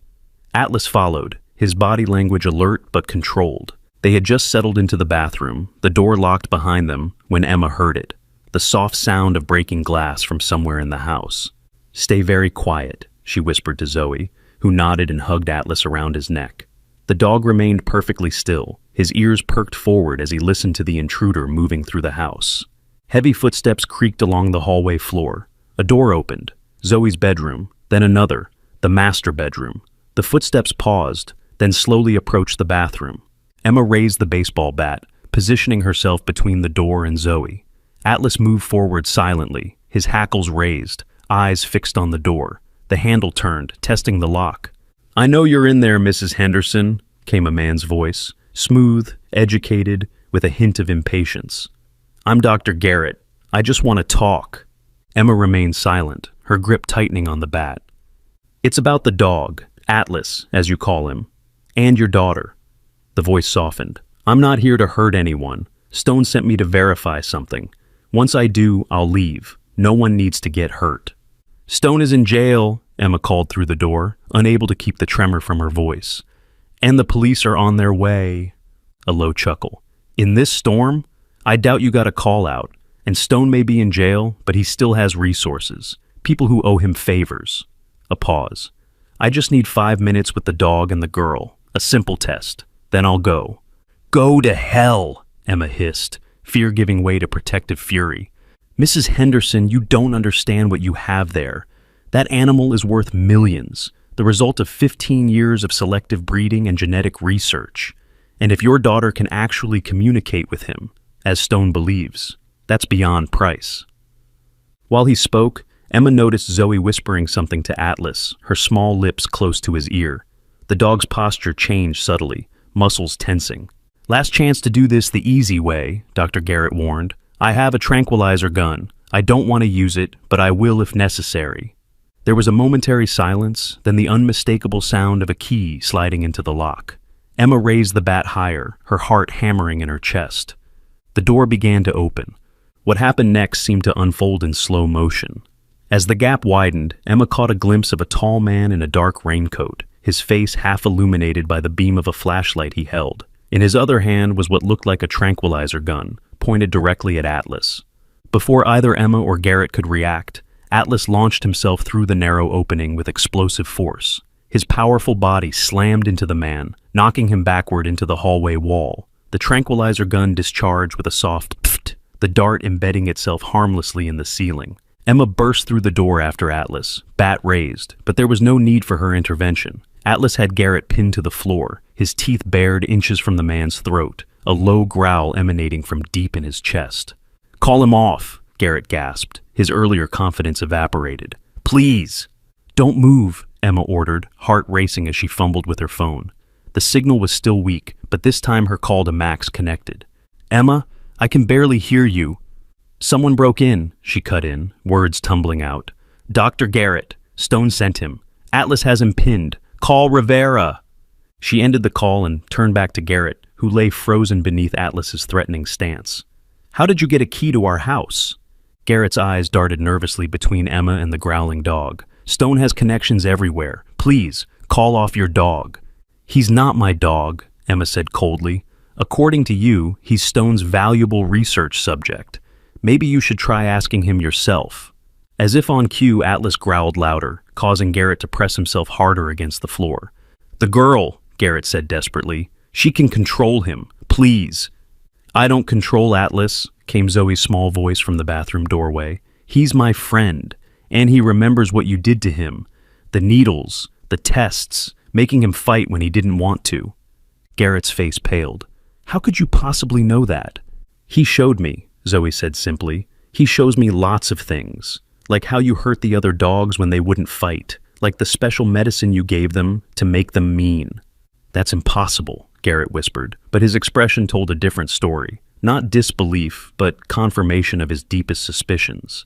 Atlas followed, his body language alert but controlled. They had just settled into the bathroom, the door locked behind them, when Emma heard it, the soft sound of breaking glass from somewhere in the house. "Stay very quiet," she whispered to Zoe, who nodded and hugged Atlas around his neck. The dog remained perfectly still, his ears perked forward as he listened to the intruder moving through the house. Heavy footsteps creaked along the hallway floor. A door opened, Zoe's bedroom, then another, the master bedroom. The footsteps paused, then slowly approached the bathroom. Emma raised the baseball bat, positioning herself between the door and Zoe. Atlas moved forward silently, his hackles raised, eyes fixed on the door. The handle turned, testing the lock. "I know you're in there, Mrs. Henderson," came a man's voice, smooth, educated, with a hint of impatience. "I'm Dr. Garrett. I just want to talk." Emma remained silent, her grip tightening on the bat. "It's about the dog, Atlas, as you call him, and your daughter." The voice softened. "I'm not here to hurt anyone. Stone sent me to verify something. Once I do, I'll leave. No one needs to get hurt." "Stone is in jail," Emma called through the door, unable to keep the tremor from her voice. "And the police are on their way." A low chuckle. "In this storm? I doubt you got a call out. And Stone may be in jail, but he still has resources. People who owe him favors." A pause. "I just need 5 minutes with the dog and the girl. A simple test. Then I'll go." "Go to hell," Emma hissed, fear giving way to protective fury. "Mrs. Henderson, you don't understand what you have there. That animal is worth millions, the result of 15 years of selective breeding and genetic research. And if your daughter can actually communicate with him, as Stone believes, that's beyond price." While he spoke, Emma noticed Zoe whispering something to Atlas, her small lips close to his ear. The dog's posture changed subtly, muscles tensing. "Last chance to do this the easy way," Dr. Garrett warned. "I have a tranquilizer gun. I don't want to use it, but I will if necessary." There was a momentary silence, then the unmistakable sound of a key sliding into the lock. Emma raised the bat higher, her heart hammering in her chest. The door began to open. What happened next seemed to unfold in slow motion. As the gap widened, Emma caught a glimpse of a tall man in a dark raincoat, his face half illuminated by the beam of a flashlight he held. In his other hand was what looked like a tranquilizer gun, pointed directly at Atlas. Before either Emma or Garrett could react, Atlas launched himself through the narrow opening with explosive force. His powerful body slammed into the man, knocking him backward into the hallway wall. The tranquilizer gun discharged with a soft pfft, the dart embedding itself harmlessly in the ceiling. Emma burst through the door after Atlas, bat raised, but there was no need for her intervention. Atlas had Garrett pinned to the floor, his teeth bared inches from the man's throat, a low growl emanating from deep in his chest. "Call him off," Garrett gasped, his earlier confidence evaporated. "Please." "Don't move," Emma ordered, heart racing as she fumbled with her phone. The signal was still weak, but this time her call to Max connected. "Emma, I can barely hear you." "Someone broke in," she cut in, words tumbling out. "Dr. Garrett. Stone sent him. Atlas has him pinned. Call Rivera." She ended the call and turned back to Garrett, who lay frozen beneath Atlas's threatening stance. "How did you get a key to our house?" Garrett's eyes darted nervously between Emma and the growling dog. "Stone has connections everywhere. Please, call off your dog." "He's not my dog," Emma said coldly. "According to you, he's Stone's valuable research subject. Maybe you should try asking him yourself." As if on cue, Atlas growled louder, causing Garrett to press himself harder against the floor. "The girl," Garrett said desperately. "She can control him. Please." "I don't control Atlas," came Zoe's small voice from the bathroom doorway. "He's my friend, and he remembers what you did to him. The needles, the tests, making him fight when he didn't want to." Garrett's face paled. "How could you possibly know that?" "He showed me," Zoe said simply. "He shows me lots of things, like how you hurt the other dogs when they wouldn't fight, like the special medicine you gave them to make them mean." "That's impossible," Garrett whispered, but his expression told a different story. Not disbelief, but confirmation of his deepest suspicions.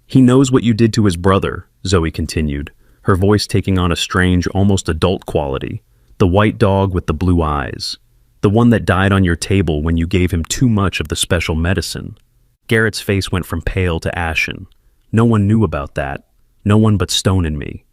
"He knows what you did to his brother," Zoe continued, her voice taking on a strange, almost adult quality. "The white dog with the blue eyes. The one that died on your table when you gave him too much of the special medicine." Garrett's face went from pale to ashen. "No one knew about that. No one but Stone and me."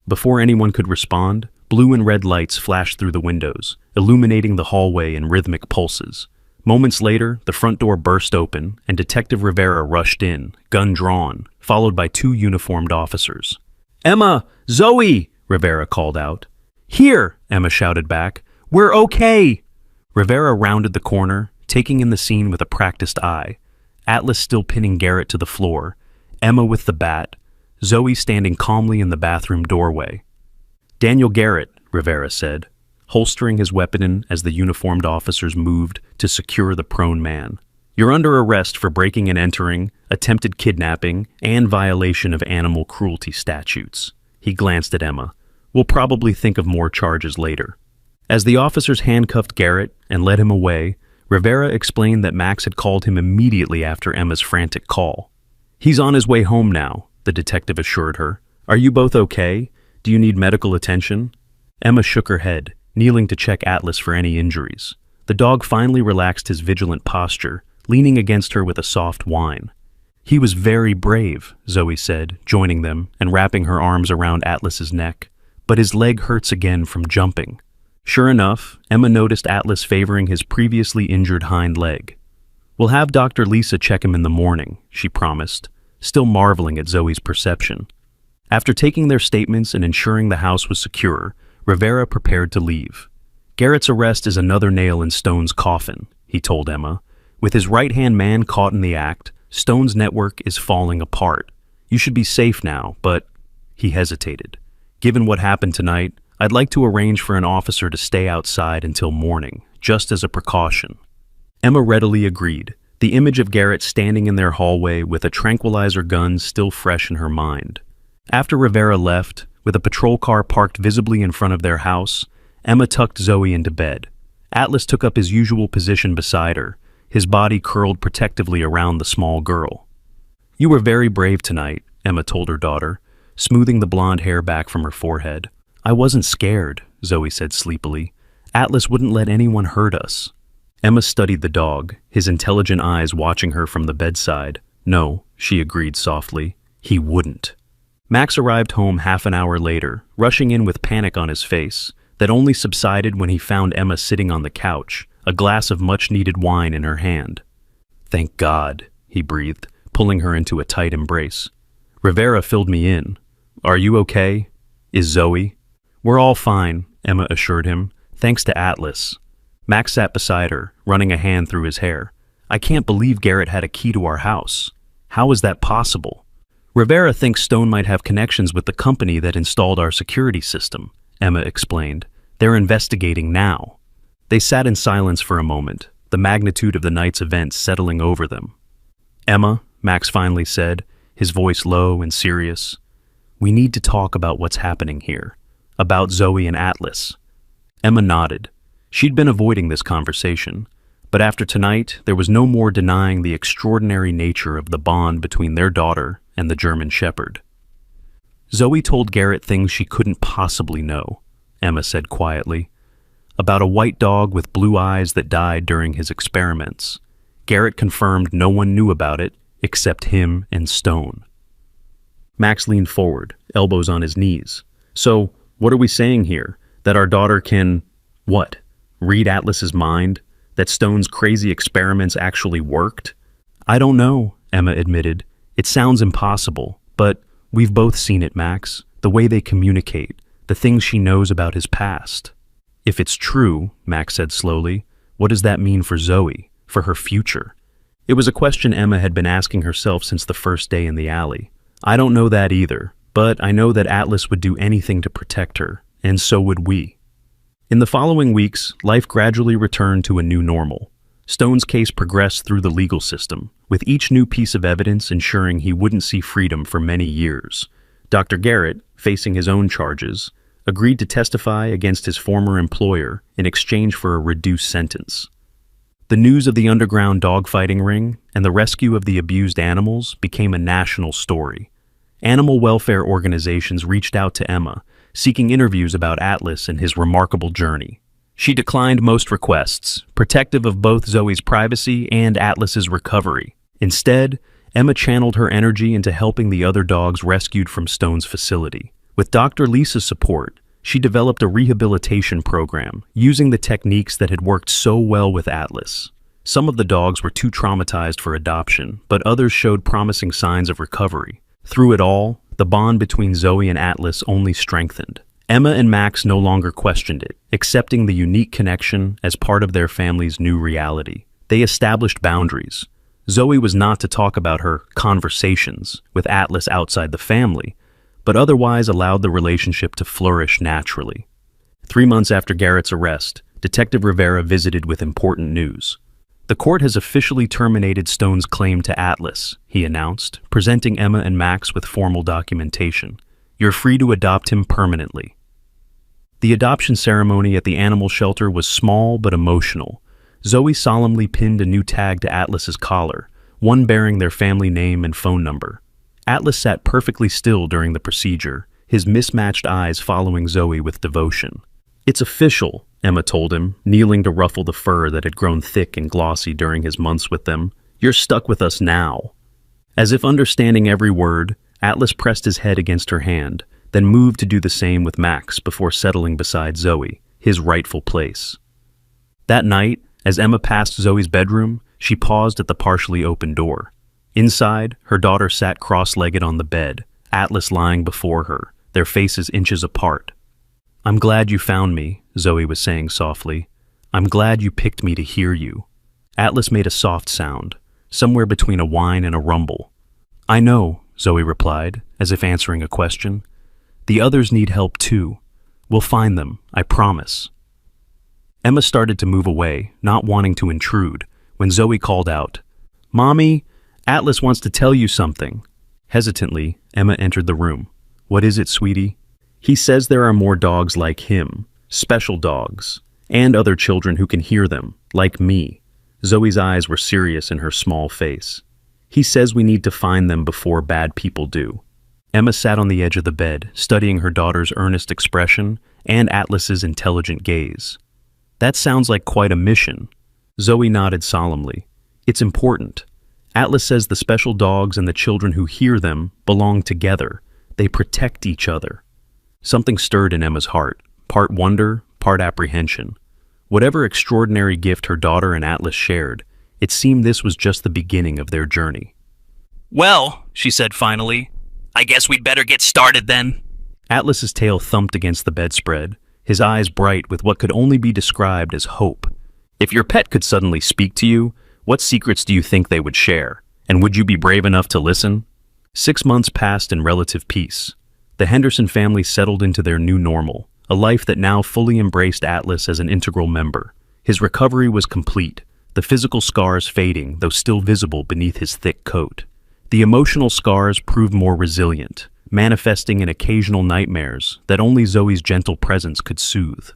Before anyone could respond, blue and red lights flashed through the windows, illuminating the hallway in rhythmic pulses. Moments later, the front door burst open, and Detective Rivera rushed in, gun drawn, followed by 2 uniformed officers. "Emma! Zoe!" Rivera called out. "Here!" Emma shouted back. "We're okay!" Rivera rounded the corner, taking in the scene with a practiced eye. Atlas still pinning Garrett to the floor, Emma with the bat, Zoe standing calmly in the bathroom doorway. "Daniel Garrett," Rivera said, holstering his weapon as the uniformed officers moved to secure the prone man. "You're under arrest for breaking and entering, attempted kidnapping, and violation of animal cruelty statutes." He glanced at Emma. "We'll probably think of more charges later." As the officers handcuffed Garrett and led him away, Rivera explained that Max had called him immediately after Emma's frantic call. "He's on his way home now," the detective assured her. "Are you both okay? Do you need medical attention?" Emma shook her head, kneeling to check Atlas for any injuries. The dog finally relaxed his vigilant posture, leaning against her with a soft whine. "He was very brave," Zoe said, joining them and wrapping her arms around Atlas's neck. "But his leg hurts again from jumping." Sure enough, Emma noticed Atlas favoring his previously injured hind leg. "We'll have Dr. Lisa check him in the morning," she promised, still marveling at Zoe's perception. After taking their statements and ensuring the house was secure, Rivera prepared to leave. "Garrett's arrest is another nail in Stone's coffin," he told Emma. "With his right-hand man caught in the act, Stone's network is falling apart. You should be safe now, but—" He hesitated. "Given what happened tonight, I'd like to arrange for an officer to stay outside until morning, just as a precaution." Emma readily agreed, the image of Garrett standing in their hallway with a tranquilizer gun still fresh in her mind. After Rivera left, with a patrol car parked visibly in front of their house, Emma tucked Zoe into bed. Atlas took up his usual position beside her, his body curled protectively around the small girl. "You were very brave tonight," Emma told her daughter, smoothing the blonde hair back from her forehead. "I wasn't scared," Zoe said sleepily. "Atlas wouldn't let anyone hurt us." Emma studied the dog, his intelligent eyes watching her from the bedside. "No," she agreed softly, "he wouldn't." Max arrived home half an hour later, rushing in with panic on his face, that only subsided when he found Emma sitting on the couch, a glass of much-needed wine in her hand. "Thank God," he breathed, pulling her into a tight embrace. "Rivera filled me in. Are you okay? Is Zoe?" "We're all fine," Emma assured him, "thanks to Atlas." Max sat beside her, running a hand through his hair. "I can't believe Garrett had a key to our house. How is that possible?" "Rivera thinks Stone might have connections with the company that installed our security system," Emma explained. "They're investigating now." They sat in silence for a moment, the magnitude of the night's events settling over them. "Emma," Max finally said, his voice low and serious, "we need to talk about what's happening here, about Zoe and Atlas." Emma nodded. She'd been avoiding this conversation, but after tonight, there was no more denying the extraordinary nature of the bond between their daughter and the German Shepherd. "Zoe told Garrett things she couldn't possibly know," Emma said quietly. "About a white dog with blue eyes that died during his experiments. Garrett confirmed no one knew about it except him and Stone." Max leaned forward, elbows on his knees. "So, what are we saying here? That our daughter can, what, read Atlas's mind? That Stone's crazy experiments actually worked?" "I don't know," Emma admitted. "It sounds impossible, but we've both seen it, Max. The way they communicate, the things she knows about his past." "If it's true," Max said slowly, "what does that mean for Zoe, for her future? It was a question Emma had been asking herself since the first day in the alley. I don't know that either, but I know that Atlas would do anything to protect her, and so would we. In the following weeks, life gradually returned to a new normal. Stone's case progressed through the legal system, with each new piece of evidence ensuring he wouldn't see freedom for many years. Dr. Garrett, facing his own charges, agreed to testify against his former employer in exchange for a reduced sentence. The news of the underground dogfighting ring and the rescue of the abused animals became a national story. Animal welfare organizations reached out to Emma, seeking interviews about Atlas and his remarkable journey. She declined most requests, protective of both Zoe's privacy and Atlas's recovery. Instead, Emma channeled her energy into helping the other dogs rescued from Stone's facility. With Dr. Lisa's support, she developed a rehabilitation program using the techniques that had worked so well with Atlas. Some of the dogs were too traumatized for adoption, but others showed promising signs of recovery. Through it all, the bond between Zoe and Atlas only strengthened. Emma and Max no longer questioned it, accepting the unique connection as part of their family's new reality. They established boundaries. Zoe was not to talk about her conversations with Atlas outside the family, but otherwise allowed the relationship to flourish naturally. 3 months after Garrett's arrest, Detective Rivera visited with important news. The court has officially terminated Stone's claim to Atlas, he announced, presenting Emma and Max with formal documentation. You're free to adopt him permanently. The adoption ceremony at the animal shelter was small but emotional. Zoe solemnly pinned a new tag to Atlas's collar, one bearing their family name and phone number. Atlas sat perfectly still during the procedure, his mismatched eyes following Zoe with devotion. It's official, Emma told him, kneeling to ruffle the fur that had grown thick and glossy during his months with them. You're stuck with us now. As if understanding every word, Atlas pressed his head against her hand, then moved to do the same with Max before settling beside Zoe, his rightful place. That night, as Emma passed Zoe's bedroom, she paused at the partially open door. Inside, her daughter sat cross-legged on the bed, Atlas lying before her, their faces inches apart. I'm glad you found me, Zoe was saying softly. I'm glad you picked me to hear you. Atlas made a soft sound, somewhere between a whine and a rumble. I know, Zoe replied, as if answering a question. The others need help too. We'll find them, I promise. Emma started to move away, not wanting to intrude, when Zoe called out, Mommy, Atlas wants to tell you something. Hesitantly, Emma entered the room. What is it, sweetie? He says there are more dogs like him, special dogs, and other children who can hear them, like me. Zoe's eyes were serious in her small face. He says we need to find them before bad people do. Emma sat on the edge of the bed, studying her daughter's earnest expression and Atlas's intelligent gaze. That sounds like quite a mission. Zoe nodded solemnly. It's important. Atlas says the special dogs and the children who hear them belong together. They protect each other. Something stirred in Emma's heart, part wonder, part apprehension. Whatever extraordinary gift her daughter and Atlas shared, it seemed this was just the beginning of their journey. Well, she said finally, I guess we'd better get started then. Atlas's tail thumped against the bedspread, his eyes bright with what could only be described as hope. If your pet could suddenly speak to you, what secrets do you think they would share? And would you be brave enough to listen? 6 months passed in relative peace. The Henderson family settled into their new normal, a life that now fully embraced Atlas as an integral member. His recovery was complete, the physical scars fading, though still visible beneath his thick coat. The emotional scars proved more resilient, manifesting in occasional nightmares that only Zoe's gentle presence could soothe.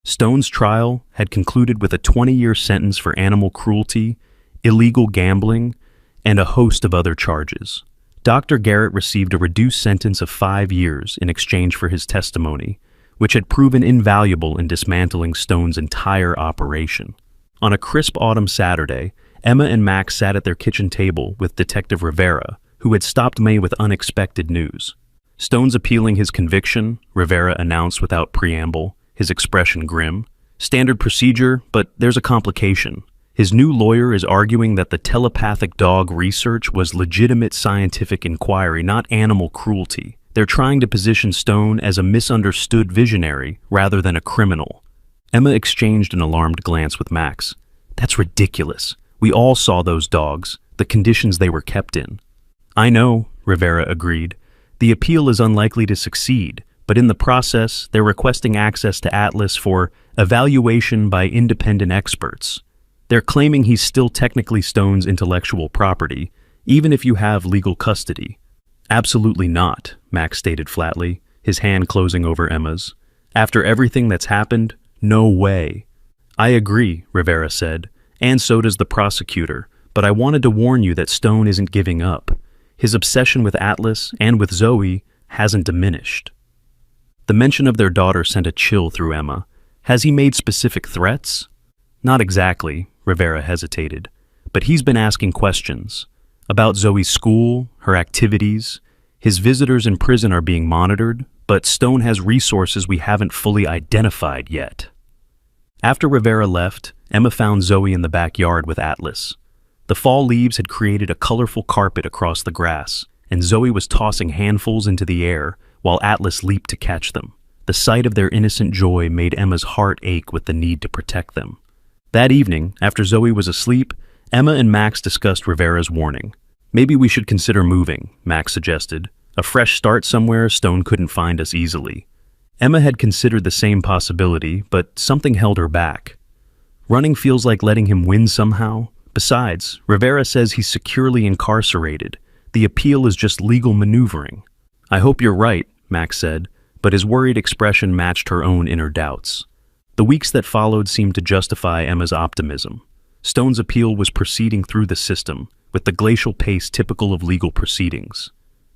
Stone's trial had concluded with a 20-year sentence for animal cruelty, illegal gambling, and a host of other charges. Dr. Garrett received a reduced sentence of 5 years in exchange for his testimony, which had proven invaluable in dismantling Stone's entire operation. On a crisp autumn Saturday, Emma and Max sat at their kitchen table with Detective Rivera, who had stopped May with unexpected news. Stone's appealing his conviction, Rivera announced without preamble, his expression grim. Standard procedure, but there's a complication. His new lawyer is arguing that the telepathic dog research was legitimate scientific inquiry, not animal cruelty. They're trying to position Stone as a misunderstood visionary rather than a criminal. Emma exchanged an alarmed glance with Max. That's ridiculous. We all saw those dogs, the conditions they were kept in. I know, Rivera agreed. The appeal is unlikely to succeed, but in the process, they're requesting access to Atlas for evaluation by independent experts. They're claiming he's still technically Stone's intellectual property, even if you have legal custody. Absolutely not, Max stated flatly, his hand closing over Emma's. After everything that's happened, no way. I agree, Rivera said, and so does the prosecutor, but I wanted to warn you that Stone isn't giving up. His obsession with Atlas and with Zoe hasn't diminished. The mention of their daughter sent a chill through Emma. Has he made specific threats? Not exactly, Rivera hesitated, but he's been asking questions. About Zoe's school, her activities. His visitors in prison are being monitored, but Stone has resources we haven't fully identified yet. After Rivera left, Emma found Zoe in the backyard with Atlas. The fall leaves had created a colorful carpet across the grass, and Zoe was tossing handfuls into the air while Atlas leaped to catch them. The sight of their innocent joy made Emma's heart ache with the need to protect them. That evening, after Zoe was asleep, Emma and Max discussed Rivera's warning. Maybe we should consider moving, Max suggested. A fresh start somewhere Stone couldn't find us easily. Emma had considered the same possibility, but something held her back. Running feels like letting him win somehow. Besides, Rivera says he's securely incarcerated. The appeal is just legal maneuvering. I hope you're right, Max said, but his worried expression matched her own inner doubts. The weeks that followed seemed to justify Emma's optimism. Stone's appeal was proceeding through the system, with the glacial pace typical of legal proceedings.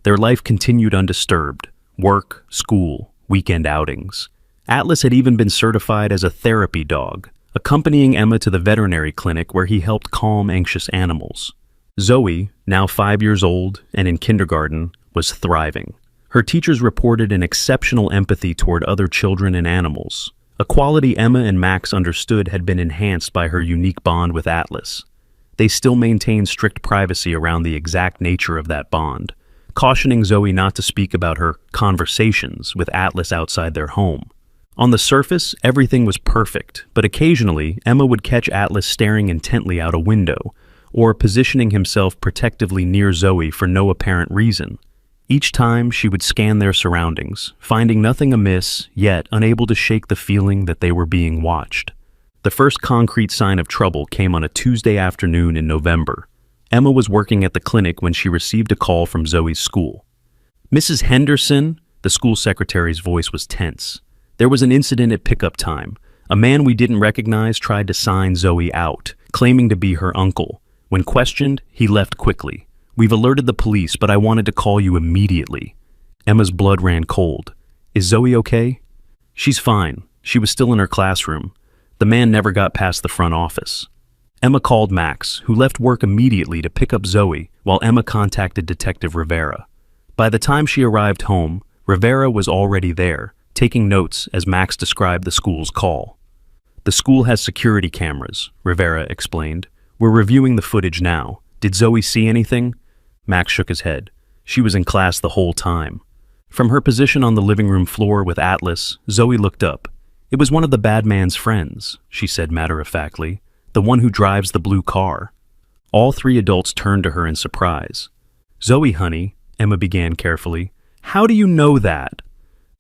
Their life continued undisturbed: work, school, weekend outings. Atlas had even been certified as a therapy dog, accompanying Emma to the veterinary clinic where he helped calm anxious animals. Zoe, now 5 years old and in kindergarten, was thriving. Her teachers reported an exceptional empathy toward other children and animals, a quality Emma and Max understood had been enhanced by her unique bond with Atlas. They still maintained strict privacy around the exact nature of that bond, cautioning Zoe not to speak about her conversations with Atlas outside their home. On the surface, everything was perfect, but occasionally Emma would catch Atlas staring intently out a window, or positioning himself protectively near Zoe for no apparent reason. Each time, she would scan their surroundings, finding nothing amiss, yet unable to shake the feeling that they were being watched. The first concrete sign of trouble came on a Tuesday afternoon in November. Emma was working at the clinic when she received a call from Zoe's school. Mrs. Henderson, the school secretary's voice was tense. There was an incident at pickup time. A man we didn't recognize tried to sign Zoe out, claiming to be her uncle. When questioned, he left quickly. We've alerted the police, but I wanted to call you immediately. Emma's blood ran cold. Is Zoe okay? She's fine. She was still in her classroom. The man never got past the front office. Emma called Max, who left work immediately to pick up Zoe, while Emma contacted Detective Rivera. By the time she arrived home, Rivera was already there, taking notes as Max described the school's call. The school has security cameras, Rivera explained. We're reviewing the footage now. Did Zoe see anything? Max shook his head. She was in class the whole time. From her position on the living room floor with Atlas, Zoe looked up. It was one of the bad man's friends, she said matter-of-factly, the one who drives the blue car. All three adults turned to her in surprise. Zoe, honey, Emma began carefully. How do you know that?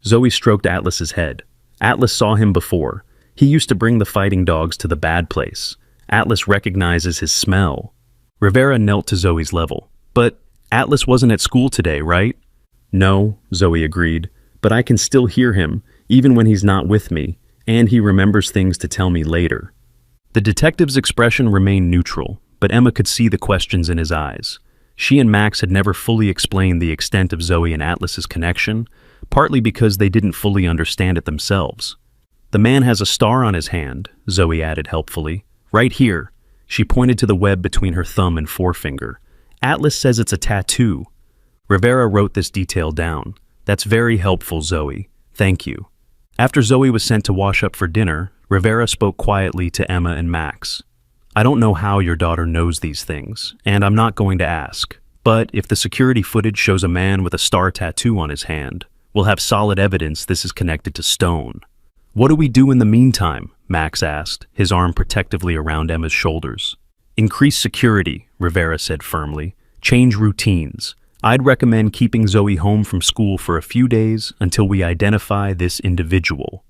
Zoe stroked Atlas's head. Atlas saw him before. He used to bring the fighting dogs to the bad place. Atlas recognizes his smell. Rivera knelt to Zoe's level. But Atlas wasn't at school today, right? No, Zoe agreed, but I can still hear him, even when he's not with me, and he remembers things to tell me later. The detective's expression remained neutral, but Emma could see the questions in his eyes. She and Max had never fully explained the extent of Zoe and Atlas's connection, partly because they didn't fully understand it themselves. The man has a star on his hand, Zoe added helpfully. Right here. She pointed to the web between her thumb and forefinger. Atlas says it's a tattoo. Rivera wrote this detail down. That's very helpful, Zoe. Thank you. After Zoe was sent to wash up for dinner, Rivera spoke quietly to Emma and Max. I don't know how your daughter knows these things, and I'm not going to ask. But if the security footage shows a man with a star tattoo on his hand, we'll have solid evidence this is connected to Stone. What do we do in the meantime? Max asked, his arm protectively around Emma's shoulders. Increase security, Rivera said firmly. Change routines. I'd recommend keeping Zoe home from school for a few days until we identify this individual.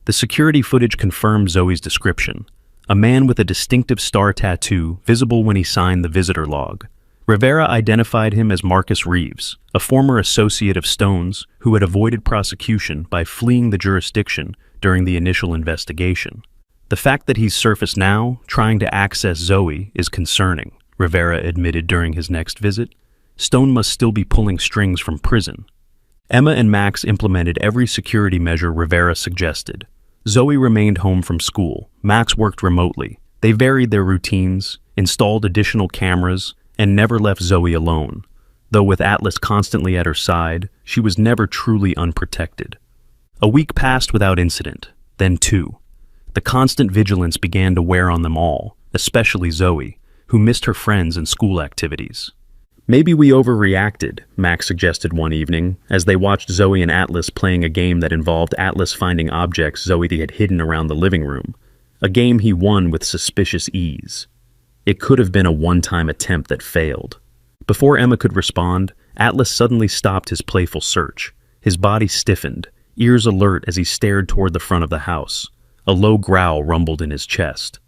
The security footage confirmed Zoe's description. A man with a distinctive star tattoo visible when he signed the visitor log. Rivera identified him as Marcus Reeves, a former associate of Stone's who had avoided prosecution by fleeing the jurisdiction during the initial investigation. The fact that he's surfaced now, trying to access Zoe, is concerning, Rivera admitted during his next visit. Stone must still be pulling strings from prison. Emma and Max implemented every security measure Rivera suggested. Zoe remained home from school. Max worked remotely. They varied their routines, installed additional cameras, and never left Zoe alone. Though with Atlas constantly at her side, she was never truly unprotected. A week passed without incident, then two. The constant vigilance began to wear on them all, especially Zoe, who missed her friends and school activities. Maybe we overreacted, Max suggested one evening, as they watched Zoe and Atlas playing a game that involved Atlas finding objects Zoe had hidden around the living room, a game he won with suspicious ease. It could have been a one-time attempt that failed. Before Emma could respond, Atlas suddenly stopped his playful search. His body stiffened, ears alert as he stared toward the front of the house. A low growl rumbled in his chest.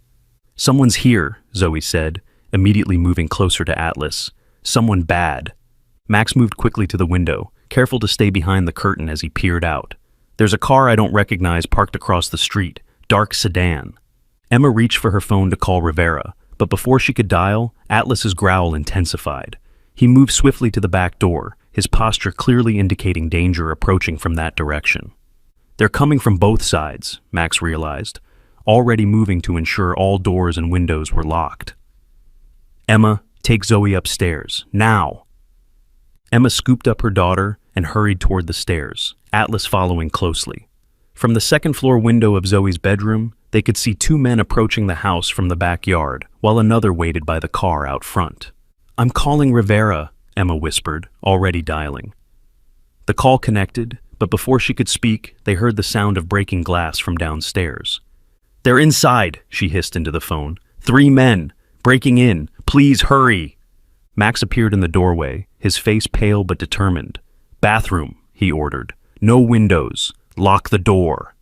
"Someone's here," Zoe said, immediately moving closer to Atlas. "Someone bad." Max moved quickly to the window, careful to stay behind the curtain as he peered out. "There's a car I don't recognize parked across the street, dark sedan." Emma reached for her phone to call Rivera, but before she could dial, Atlas's growl intensified. He moved swiftly to the back door, his posture clearly indicating danger approaching from that direction. "They're coming from both sides," Max realized, already moving to ensure all doors and windows were locked. "Emma, take Zoe upstairs, now." Emma scooped up her daughter and hurried toward the stairs, Atlas following closely. From the second-floor window of Zoe's bedroom, they could see two men approaching the house from the backyard, while another waited by the car out front. "I'm calling Rivera," Emma whispered, already dialing. The call connected, but before she could speak, they heard the sound of breaking glass from downstairs. "They're inside," she hissed into the phone. "3 men, breaking in. Please hurry." Max appeared in the doorway, his face pale but determined. "Bathroom," he ordered. "No windows. Lock the door."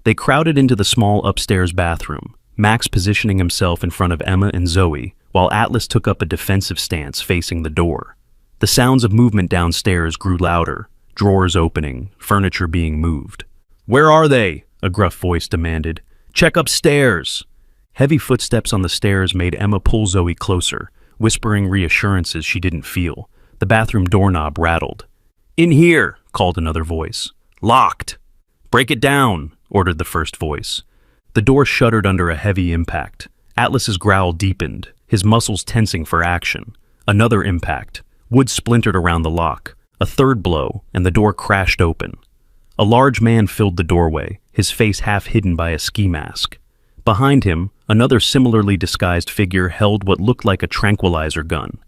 They crowded into the small upstairs bathroom, Max positioning himself in front of Emma and Zoe, while Atlas took up a defensive stance facing the door. The sounds of movement downstairs grew louder, drawers opening, furniture being moved. "Where are they?" a gruff voice demanded. "Check upstairs." Heavy footsteps on the stairs made Emma pull Zoe closer, whispering reassurances she didn't feel. The bathroom doorknob rattled. "In here," called another voice. "Locked." "Break it down," ordered the first voice. The door shuddered under a heavy impact. Atlas's growl deepened, his muscles tensing for action. Another impact. Wood splintered around the lock. A third blow, and the door crashed open. A large man filled the doorway, his face half hidden by a ski mask. Behind him, another similarly disguised figure held what looked like a tranquilizer gun.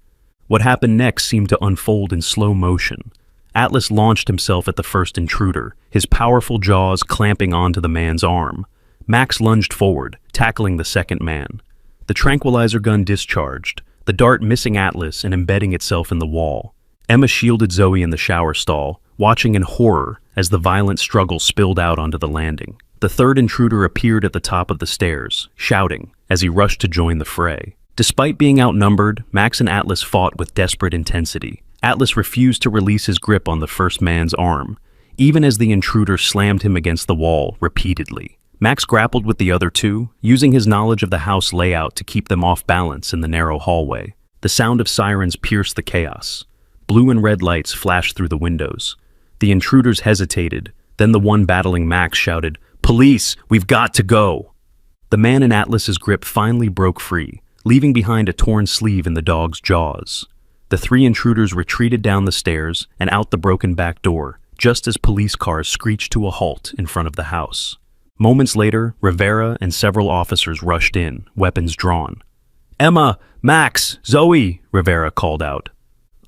What happened next seemed to unfold in slow motion. Atlas launched himself at the first intruder, his powerful jaws clamping onto the man's arm. Max lunged forward, tackling the second man. The tranquilizer gun discharged, the dart missing Atlas and embedding itself in the wall. Emma shielded Zoe in the shower stall, watching in horror as the violent struggle spilled out onto the landing. The third intruder appeared at the top of the stairs, shouting, as he rushed to join the fray. Despite being outnumbered, Max and Atlas fought with desperate intensity. Atlas refused to release his grip on the first man's arm, even as the intruder slammed him against the wall repeatedly. Max grappled with the other two, using his knowledge of the house layout to keep them off balance in the narrow hallway. The sound of sirens pierced the chaos. Blue and red lights flashed through the windows. The intruders hesitated, then the one battling Max shouted, "Police, we've got to go!" The man in Atlas's grip finally broke free, leaving behind a torn sleeve in the dog's jaws. The 3 intruders retreated down the stairs and out the broken back door, just as police cars screeched to a halt in front of the house. Moments later, Rivera and several officers rushed in, weapons drawn. "Emma, Max, Zoe," Rivera called out.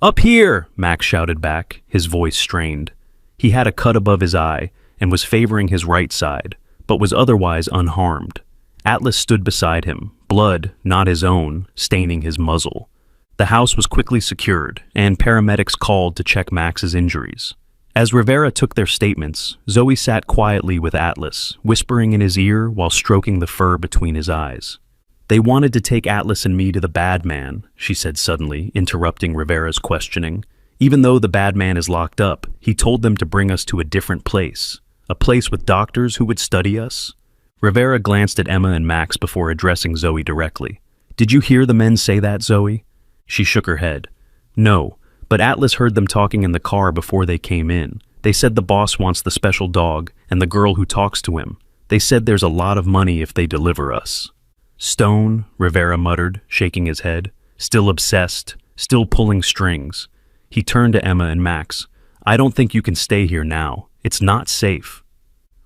"Up here," Max shouted back, his voice strained. He had a cut above his eye and was favoring his right side, but was otherwise unharmed. Atlas stood beside him, blood, not his own, staining his muzzle. The house was quickly secured, and paramedics called to check Max's injuries. As Rivera took their statements, Zoe sat quietly with Atlas, whispering in his ear while stroking the fur between his eyes. "They wanted to take Atlas and me to the bad man," she said suddenly, interrupting Rivera's questioning. "Even though the bad man is locked up, he told them to bring us to a different place. A place with doctors who would study us." Rivera glanced at Emma and Max before addressing Zoe directly. "Did you hear the men say that, Zoe?" She shook her head. "No, but Atlas heard them talking in the car before they came in. They said the boss wants the special dog and the girl who talks to him. They said there's a lot of money if they deliver us." "Stone," Rivera muttered, shaking his head. "Still obsessed, still pulling strings." He turned to Emma and Max. "I don't think you can stay here now. It's not safe."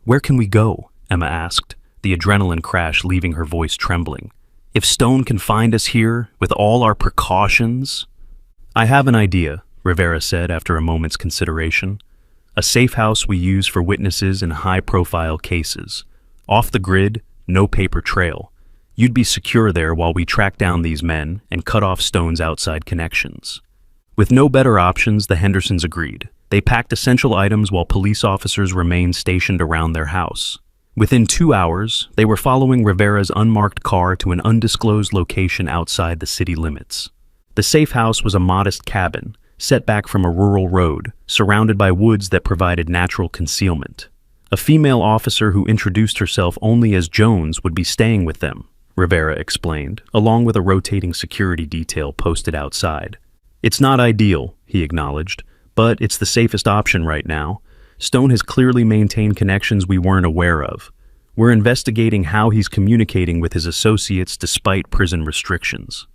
"Where can we go?" Emma asked, the adrenaline crash leaving her voice trembling. "If Stone can find us here, with all our precautions—" "I have an idea," Rivera said after a moment's consideration. "A safe house we use for witnesses in high-profile cases. Off the grid, no paper trail. You'd be secure there while we track down these men and cut off Stone's outside connections." With no better options, the Hendersons agreed. They packed essential items while police officers remained stationed around their house. Within 2 hours, they were following Rivera's unmarked car to an undisclosed location outside the city limits. The safe house was a modest cabin, set back from a rural road, surrounded by woods that provided natural concealment. A female officer who introduced herself only as Jones would be staying with them, Rivera explained, along with a rotating security detail posted outside. "It's not ideal," he acknowledged, "but it's the safest option right now. Stone has clearly maintained connections we weren't aware of. We're investigating how he's communicating with his associates despite prison restrictions."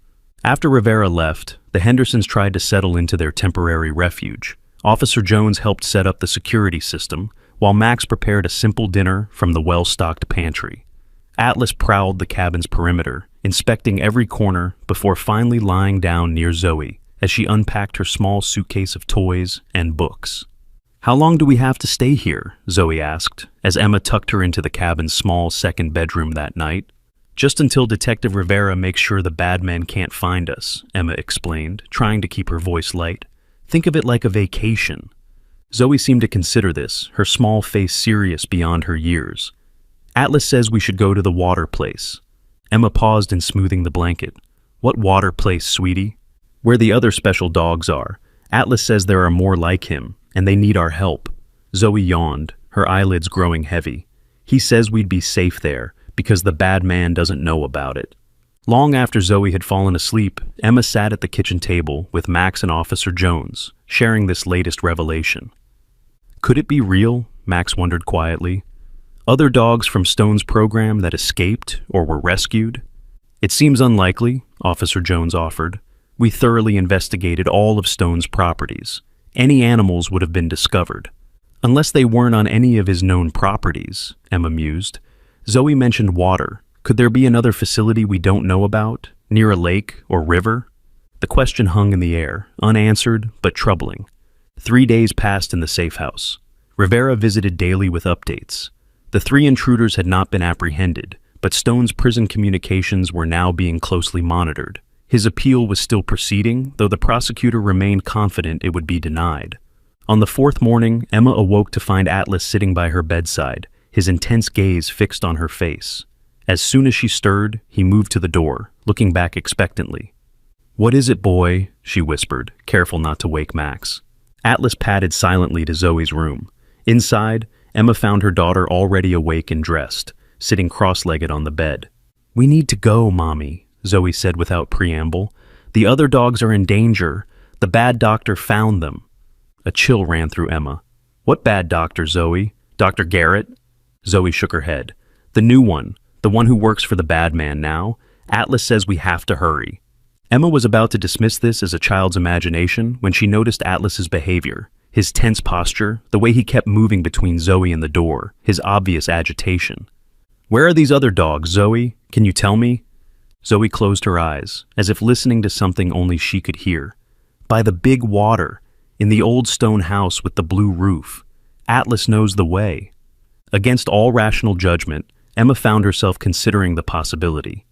After Rivera left, the Hendersons tried to settle into their temporary refuge. Officer Jones helped set up the security system, while Max prepared a simple dinner from the well-stocked pantry. Atlas prowled the cabin's perimeter, inspecting every corner before finally lying down near Zoe as she unpacked her small suitcase of toys and books. "How long do we have to stay here?" Zoe asked, as Emma tucked her into the cabin's small second bedroom that night. "Just until Detective Rivera makes sure the bad men can't find us," Emma explained, trying to keep her voice light. "Think of it like a vacation." Zoe seemed to consider this, her small face serious beyond her years. "Atlas says we should go to the water place." Emma paused in smoothing the blanket. "What water place, sweetie?" "Where the other special dogs are. Atlas says there are more like him, and they need our help." Zoe yawned, her eyelids growing heavy. "He says we'd be safe there, because the bad man doesn't know about it." Long after Zoe had fallen asleep, Emma sat at the kitchen table with Max and Officer Jones, sharing this latest revelation. Could it be real? Max wondered quietly. Other dogs from Stone's program that escaped or were rescued? "It seems unlikely," Officer Jones offered. "We thoroughly investigated all of Stone's properties. Any animals would have been discovered. Unless they weren't on any of his known properties," Emma mused. Zoe mentioned water. Could there be another facility we don't know about, near a lake or river? The question hung in the air, unanswered but troubling. 3 days passed in the safe house. Rivera visited daily with updates. The 3 intruders had not been apprehended, but Stone's prison communications were now being closely monitored. His appeal was still proceeding, though the prosecutor remained confident it would be denied. On the 4th morning, Emma awoke to find Atlas sitting by her bedside, his intense gaze fixed on her face. As soon as she stirred, he moved to the door, looking back expectantly. "What is it, boy?" she whispered, careful not to wake Max. Atlas padded silently to Zoe's room. Inside, Emma found her daughter already awake and dressed, sitting cross-legged on the bed. "We need to go, Mommy," Zoe said without preamble. "The other dogs are in danger. The bad doctor found them." A chill ran through Emma. "What bad doctor, Zoe? Dr. Garrett?" Zoe shook her head. "The new one, the one who works for the bad man now. Atlas says we have to hurry." Emma was about to dismiss this as a child's imagination when she noticed Atlas's behavior, his tense posture, the way he kept moving between Zoe and the door, his obvious agitation. "Where are these other dogs, Zoe? Can you tell me?" Zoe closed her eyes, as if listening to something only she could hear. "By the big water, in the old stone house with the blue roof. Atlas knows the way." Against all rational judgment, Emma found herself considering the possibility.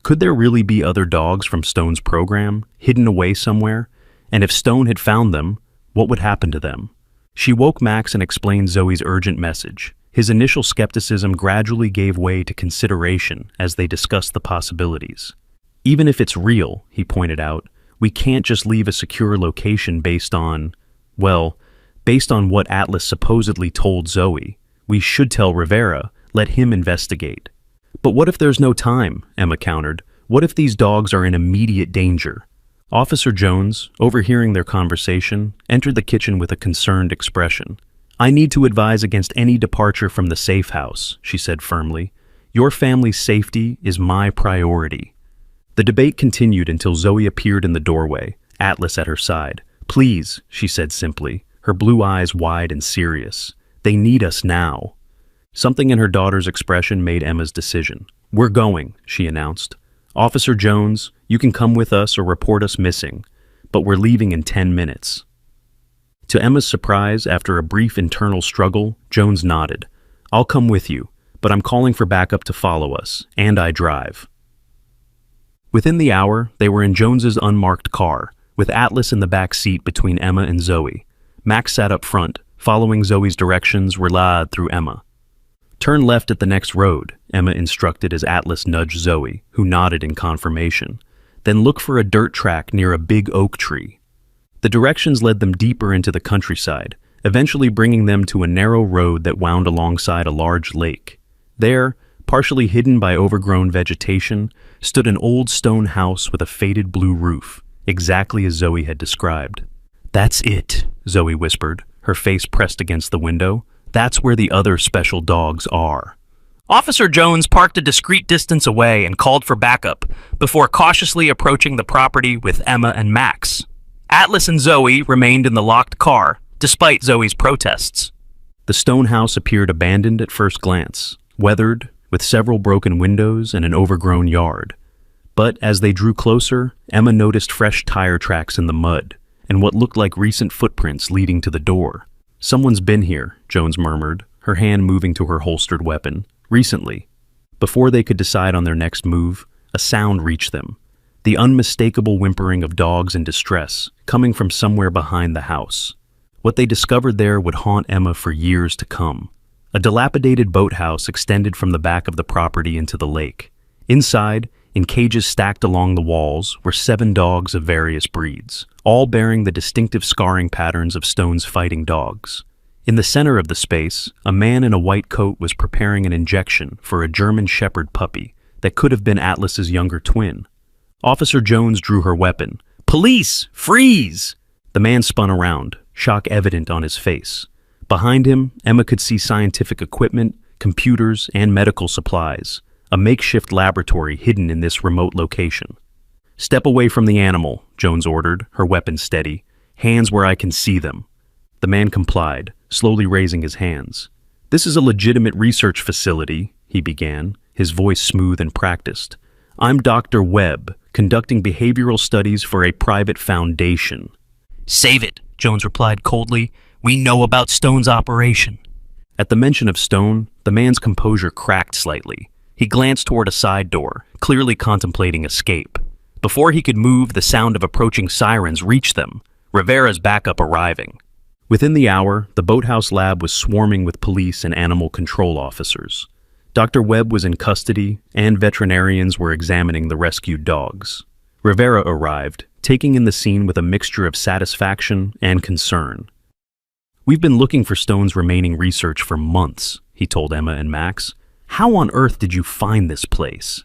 Could there really be other dogs from Stone's program, hidden away somewhere? And if Stone had found them, what would happen to them? She woke Max and explained Zoe's urgent message. His initial skepticism gradually gave way to consideration as they discussed the possibilities. Even if it's real, he pointed out, we can't just leave a secure location based on what Atlas supposedly told Zoe. We should tell Rivera, let him investigate. But what if there's no time? Emma countered. What if these dogs are in immediate danger? Officer Jones, overhearing their conversation, entered the kitchen with a concerned expression. I need to advise against any departure from the safe house, she said firmly. Your family's safety is my priority. The debate continued until Zoe appeared in the doorway, Atlas at her side. Please, she said simply, her blue eyes wide and serious. They need us now. Something in her daughter's expression made Emma's decision. We're going, she announced. Officer Jones, you can come with us or report us missing, but we're leaving in 10 minutes. To Emma's surprise, after a brief internal struggle, Jones nodded. I'll come with you, but I'm calling for backup to follow us, and I drive. Within the hour, they were in Jones's unmarked car, with Atlas in the back seat between Emma and Zoe. Max sat up front, following Zoe's directions relayed through Emma. Turn left at the next road, Emma instructed as Atlas nudged Zoe, who nodded in confirmation. Then look for a dirt track near a big oak tree. The directions led them deeper into the countryside, eventually bringing them to a narrow road that wound alongside a large lake. There, partially hidden by overgrown vegetation, stood an old stone house with a faded blue roof, exactly as Zoe had described. That's it, Zoe whispered, her face pressed against the window. That's where the other special dogs are. Officer Jones parked a discreet distance away and called for backup before cautiously approaching the property with Emma and Max. Atlas and Zoe remained in the locked car, despite Zoe's protests. The stone house appeared abandoned at first glance, weathered, with several broken windows and an overgrown yard. But as they drew closer, Emma noticed fresh tire tracks in the mud and what looked like recent footprints leading to the door. Someone's been here, Jones murmured, her hand moving to her holstered weapon. Recently. Before they could decide on their next move, a sound reached them. The unmistakable whimpering of dogs in distress, coming from somewhere behind the house. What they discovered there would haunt Emma for years to come. A dilapidated boathouse extended from the back of the property into the lake. Inside, in cages stacked along the walls, were 7 dogs of various breeds, all bearing the distinctive scarring patterns of Stone's fighting dogs. In the center of the space, a man in a white coat was preparing an injection for a German Shepherd puppy that could have been Atlas's younger twin. Officer Jones drew her weapon. Police! Freeze! The man spun around, shock evident on his face. Behind him, Emma could see scientific equipment, computers, and medical supplies, a makeshift laboratory hidden in this remote location. Step away from the animal, Jones ordered, her weapon steady. Hands where I can see them. The man complied, slowly raising his hands. This is a legitimate research facility, he began, his voice smooth and practiced. I'm Dr. Webb, conducting behavioral studies for a private foundation. Save it, Jones replied coldly. We know about Stone's operation. At the mention of Stone, the man's composure cracked slightly. He glanced toward a side door, clearly contemplating escape. Before he could move, the sound of approaching sirens reached them, Rivera's backup arriving. Within the hour, the boathouse lab was swarming with police and animal control officers. Dr. Webb was in custody, and veterinarians were examining the rescued dogs. Rivera arrived, taking in the scene with a mixture of satisfaction and concern. We've been looking for Stone's remaining research for months, he told Emma and Max. How on earth did you find this place?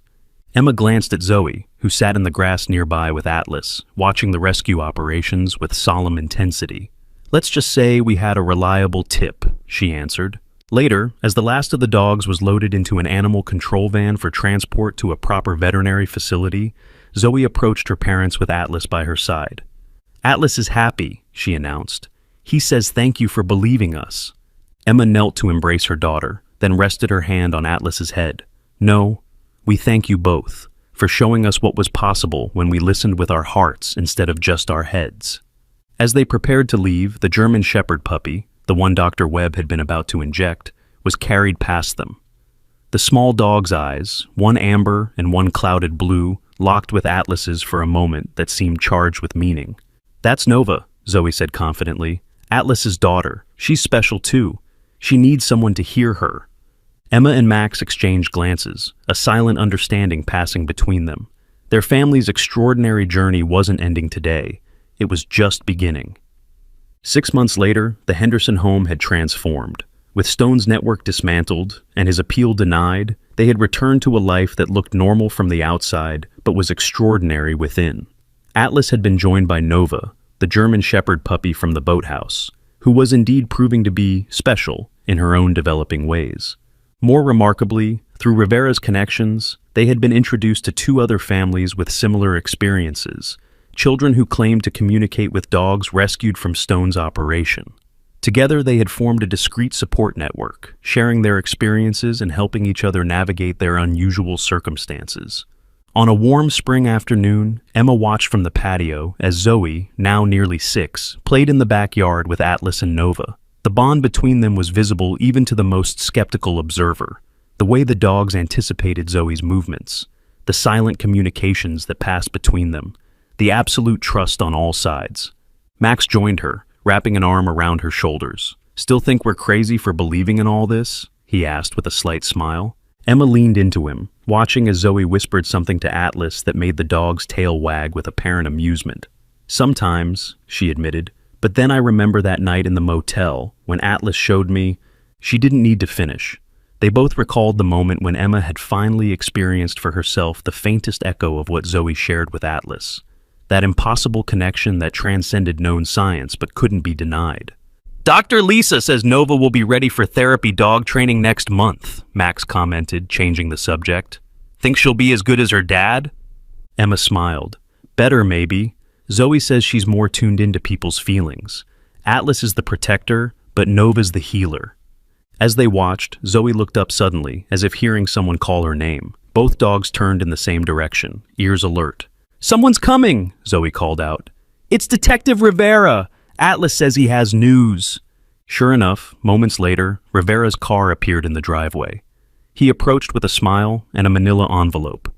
Emma glanced at Zoe, who sat in the grass nearby with Atlas, watching the rescue operations with solemn intensity. Let's just say we had a reliable tip, she answered. Later, as the last of the dogs was loaded into an animal control van for transport to a proper veterinary facility, Zoe approached her parents with Atlas by her side. Atlas is happy, she announced. He says thank you for believing us. Emma knelt to embrace her daughter, then rested her hand on Atlas's head. No, we thank you both for showing us what was possible when we listened with our hearts instead of just our heads. As they prepared to leave, the German Shepherd puppy, the one Dr. Webb had been about to inject, was carried past them. The small dog's eyes, one amber and one clouded blue, locked with Atlas's for a moment that seemed charged with meaning. "That's Nova," Zoe said confidently. "Atlas's daughter. She's special too. She needs someone to hear her." Emma and Max exchanged glances, a silent understanding passing between them. Their family's extraordinary journey wasn't ending today. It was just beginning. 6 months later, the Henderson home had transformed. With Stone's network dismantled and his appeal denied, they had returned to a life that looked normal from the outside but was extraordinary within. Atlas had been joined by Nova, the German Shepherd puppy from the boathouse, who was indeed proving to be special in her own developing ways. More remarkably, through Rivera's connections, they had been introduced to 2 other families with similar experiences, children who claimed to communicate with dogs rescued from Stone's operation. Together, they had formed a discreet support network, sharing their experiences and helping each other navigate their unusual circumstances. On a warm spring afternoon, Emma watched from the patio as Zoe, now nearly 6, played in the backyard with Atlas and Nova. The bond between them was visible even to the most skeptical observer. The way the dogs anticipated Zoe's movements, the silent communications that passed between them, the absolute trust on all sides. Max joined her, wrapping an arm around her shoulders. "Still think we're crazy for believing in all this?" he asked with a slight smile. Emma leaned into him, watching as Zoe whispered something to Atlas that made the dog's tail wag with apparent amusement. "Sometimes," she admitted, "but then I remember that night in the motel when Atlas showed me." She didn't need to finish. They both recalled the moment when Emma had finally experienced for herself the faintest echo of what Zoe shared with Atlas. That impossible connection that transcended known science but couldn't be denied. "Dr. Lisa says Nova will be ready for therapy dog training next month," Max commented, changing the subject. "Think she'll be as good as her dad?" Emma smiled. "Better, maybe. Zoe says she's more tuned into people's feelings. Atlas is the protector, but Nova's the healer." As they watched, Zoe looked up suddenly, as if hearing someone call her name. Both dogs turned in the same direction, ears alert. "Someone's coming!" Zoe called out. "It's Detective Rivera! Atlas says he has news!" Sure enough, moments later, Rivera's car appeared in the driveway. He approached with a smile and a manila envelope.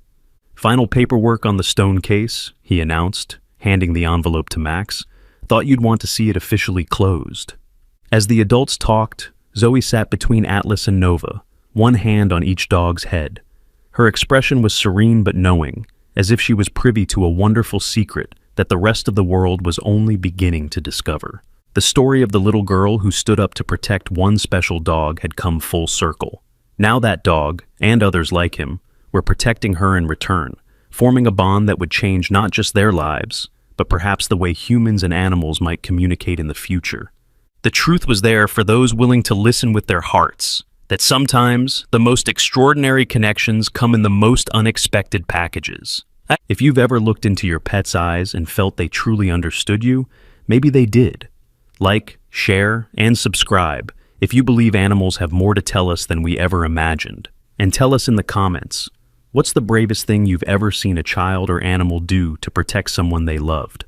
"Final paperwork on the Stone case," he announced, handing the envelope to Max. "Thought you'd want to see it officially closed." As the adults talked, Zoe sat between Atlas and Nova, one hand on each dog's head. Her expression was serene but knowing, as if she was privy to a wonderful secret that the rest of the world was only beginning to discover. The story of the little girl who stood up to protect one special dog had come full circle. Now that dog, and others like him, were protecting her in return, forming a bond that would change not just their lives, but perhaps the way humans and animals might communicate in the future. The truth was there for those willing to listen with their hearts, that sometimes the most extraordinary connections come in the most unexpected packages. If you've ever looked into your pet's eyes and felt they truly understood you, maybe they did. Like, share, and subscribe if you believe animals have more to tell us than we ever imagined. And tell us in the comments, what's the bravest thing you've ever seen a child or animal do to protect someone they loved?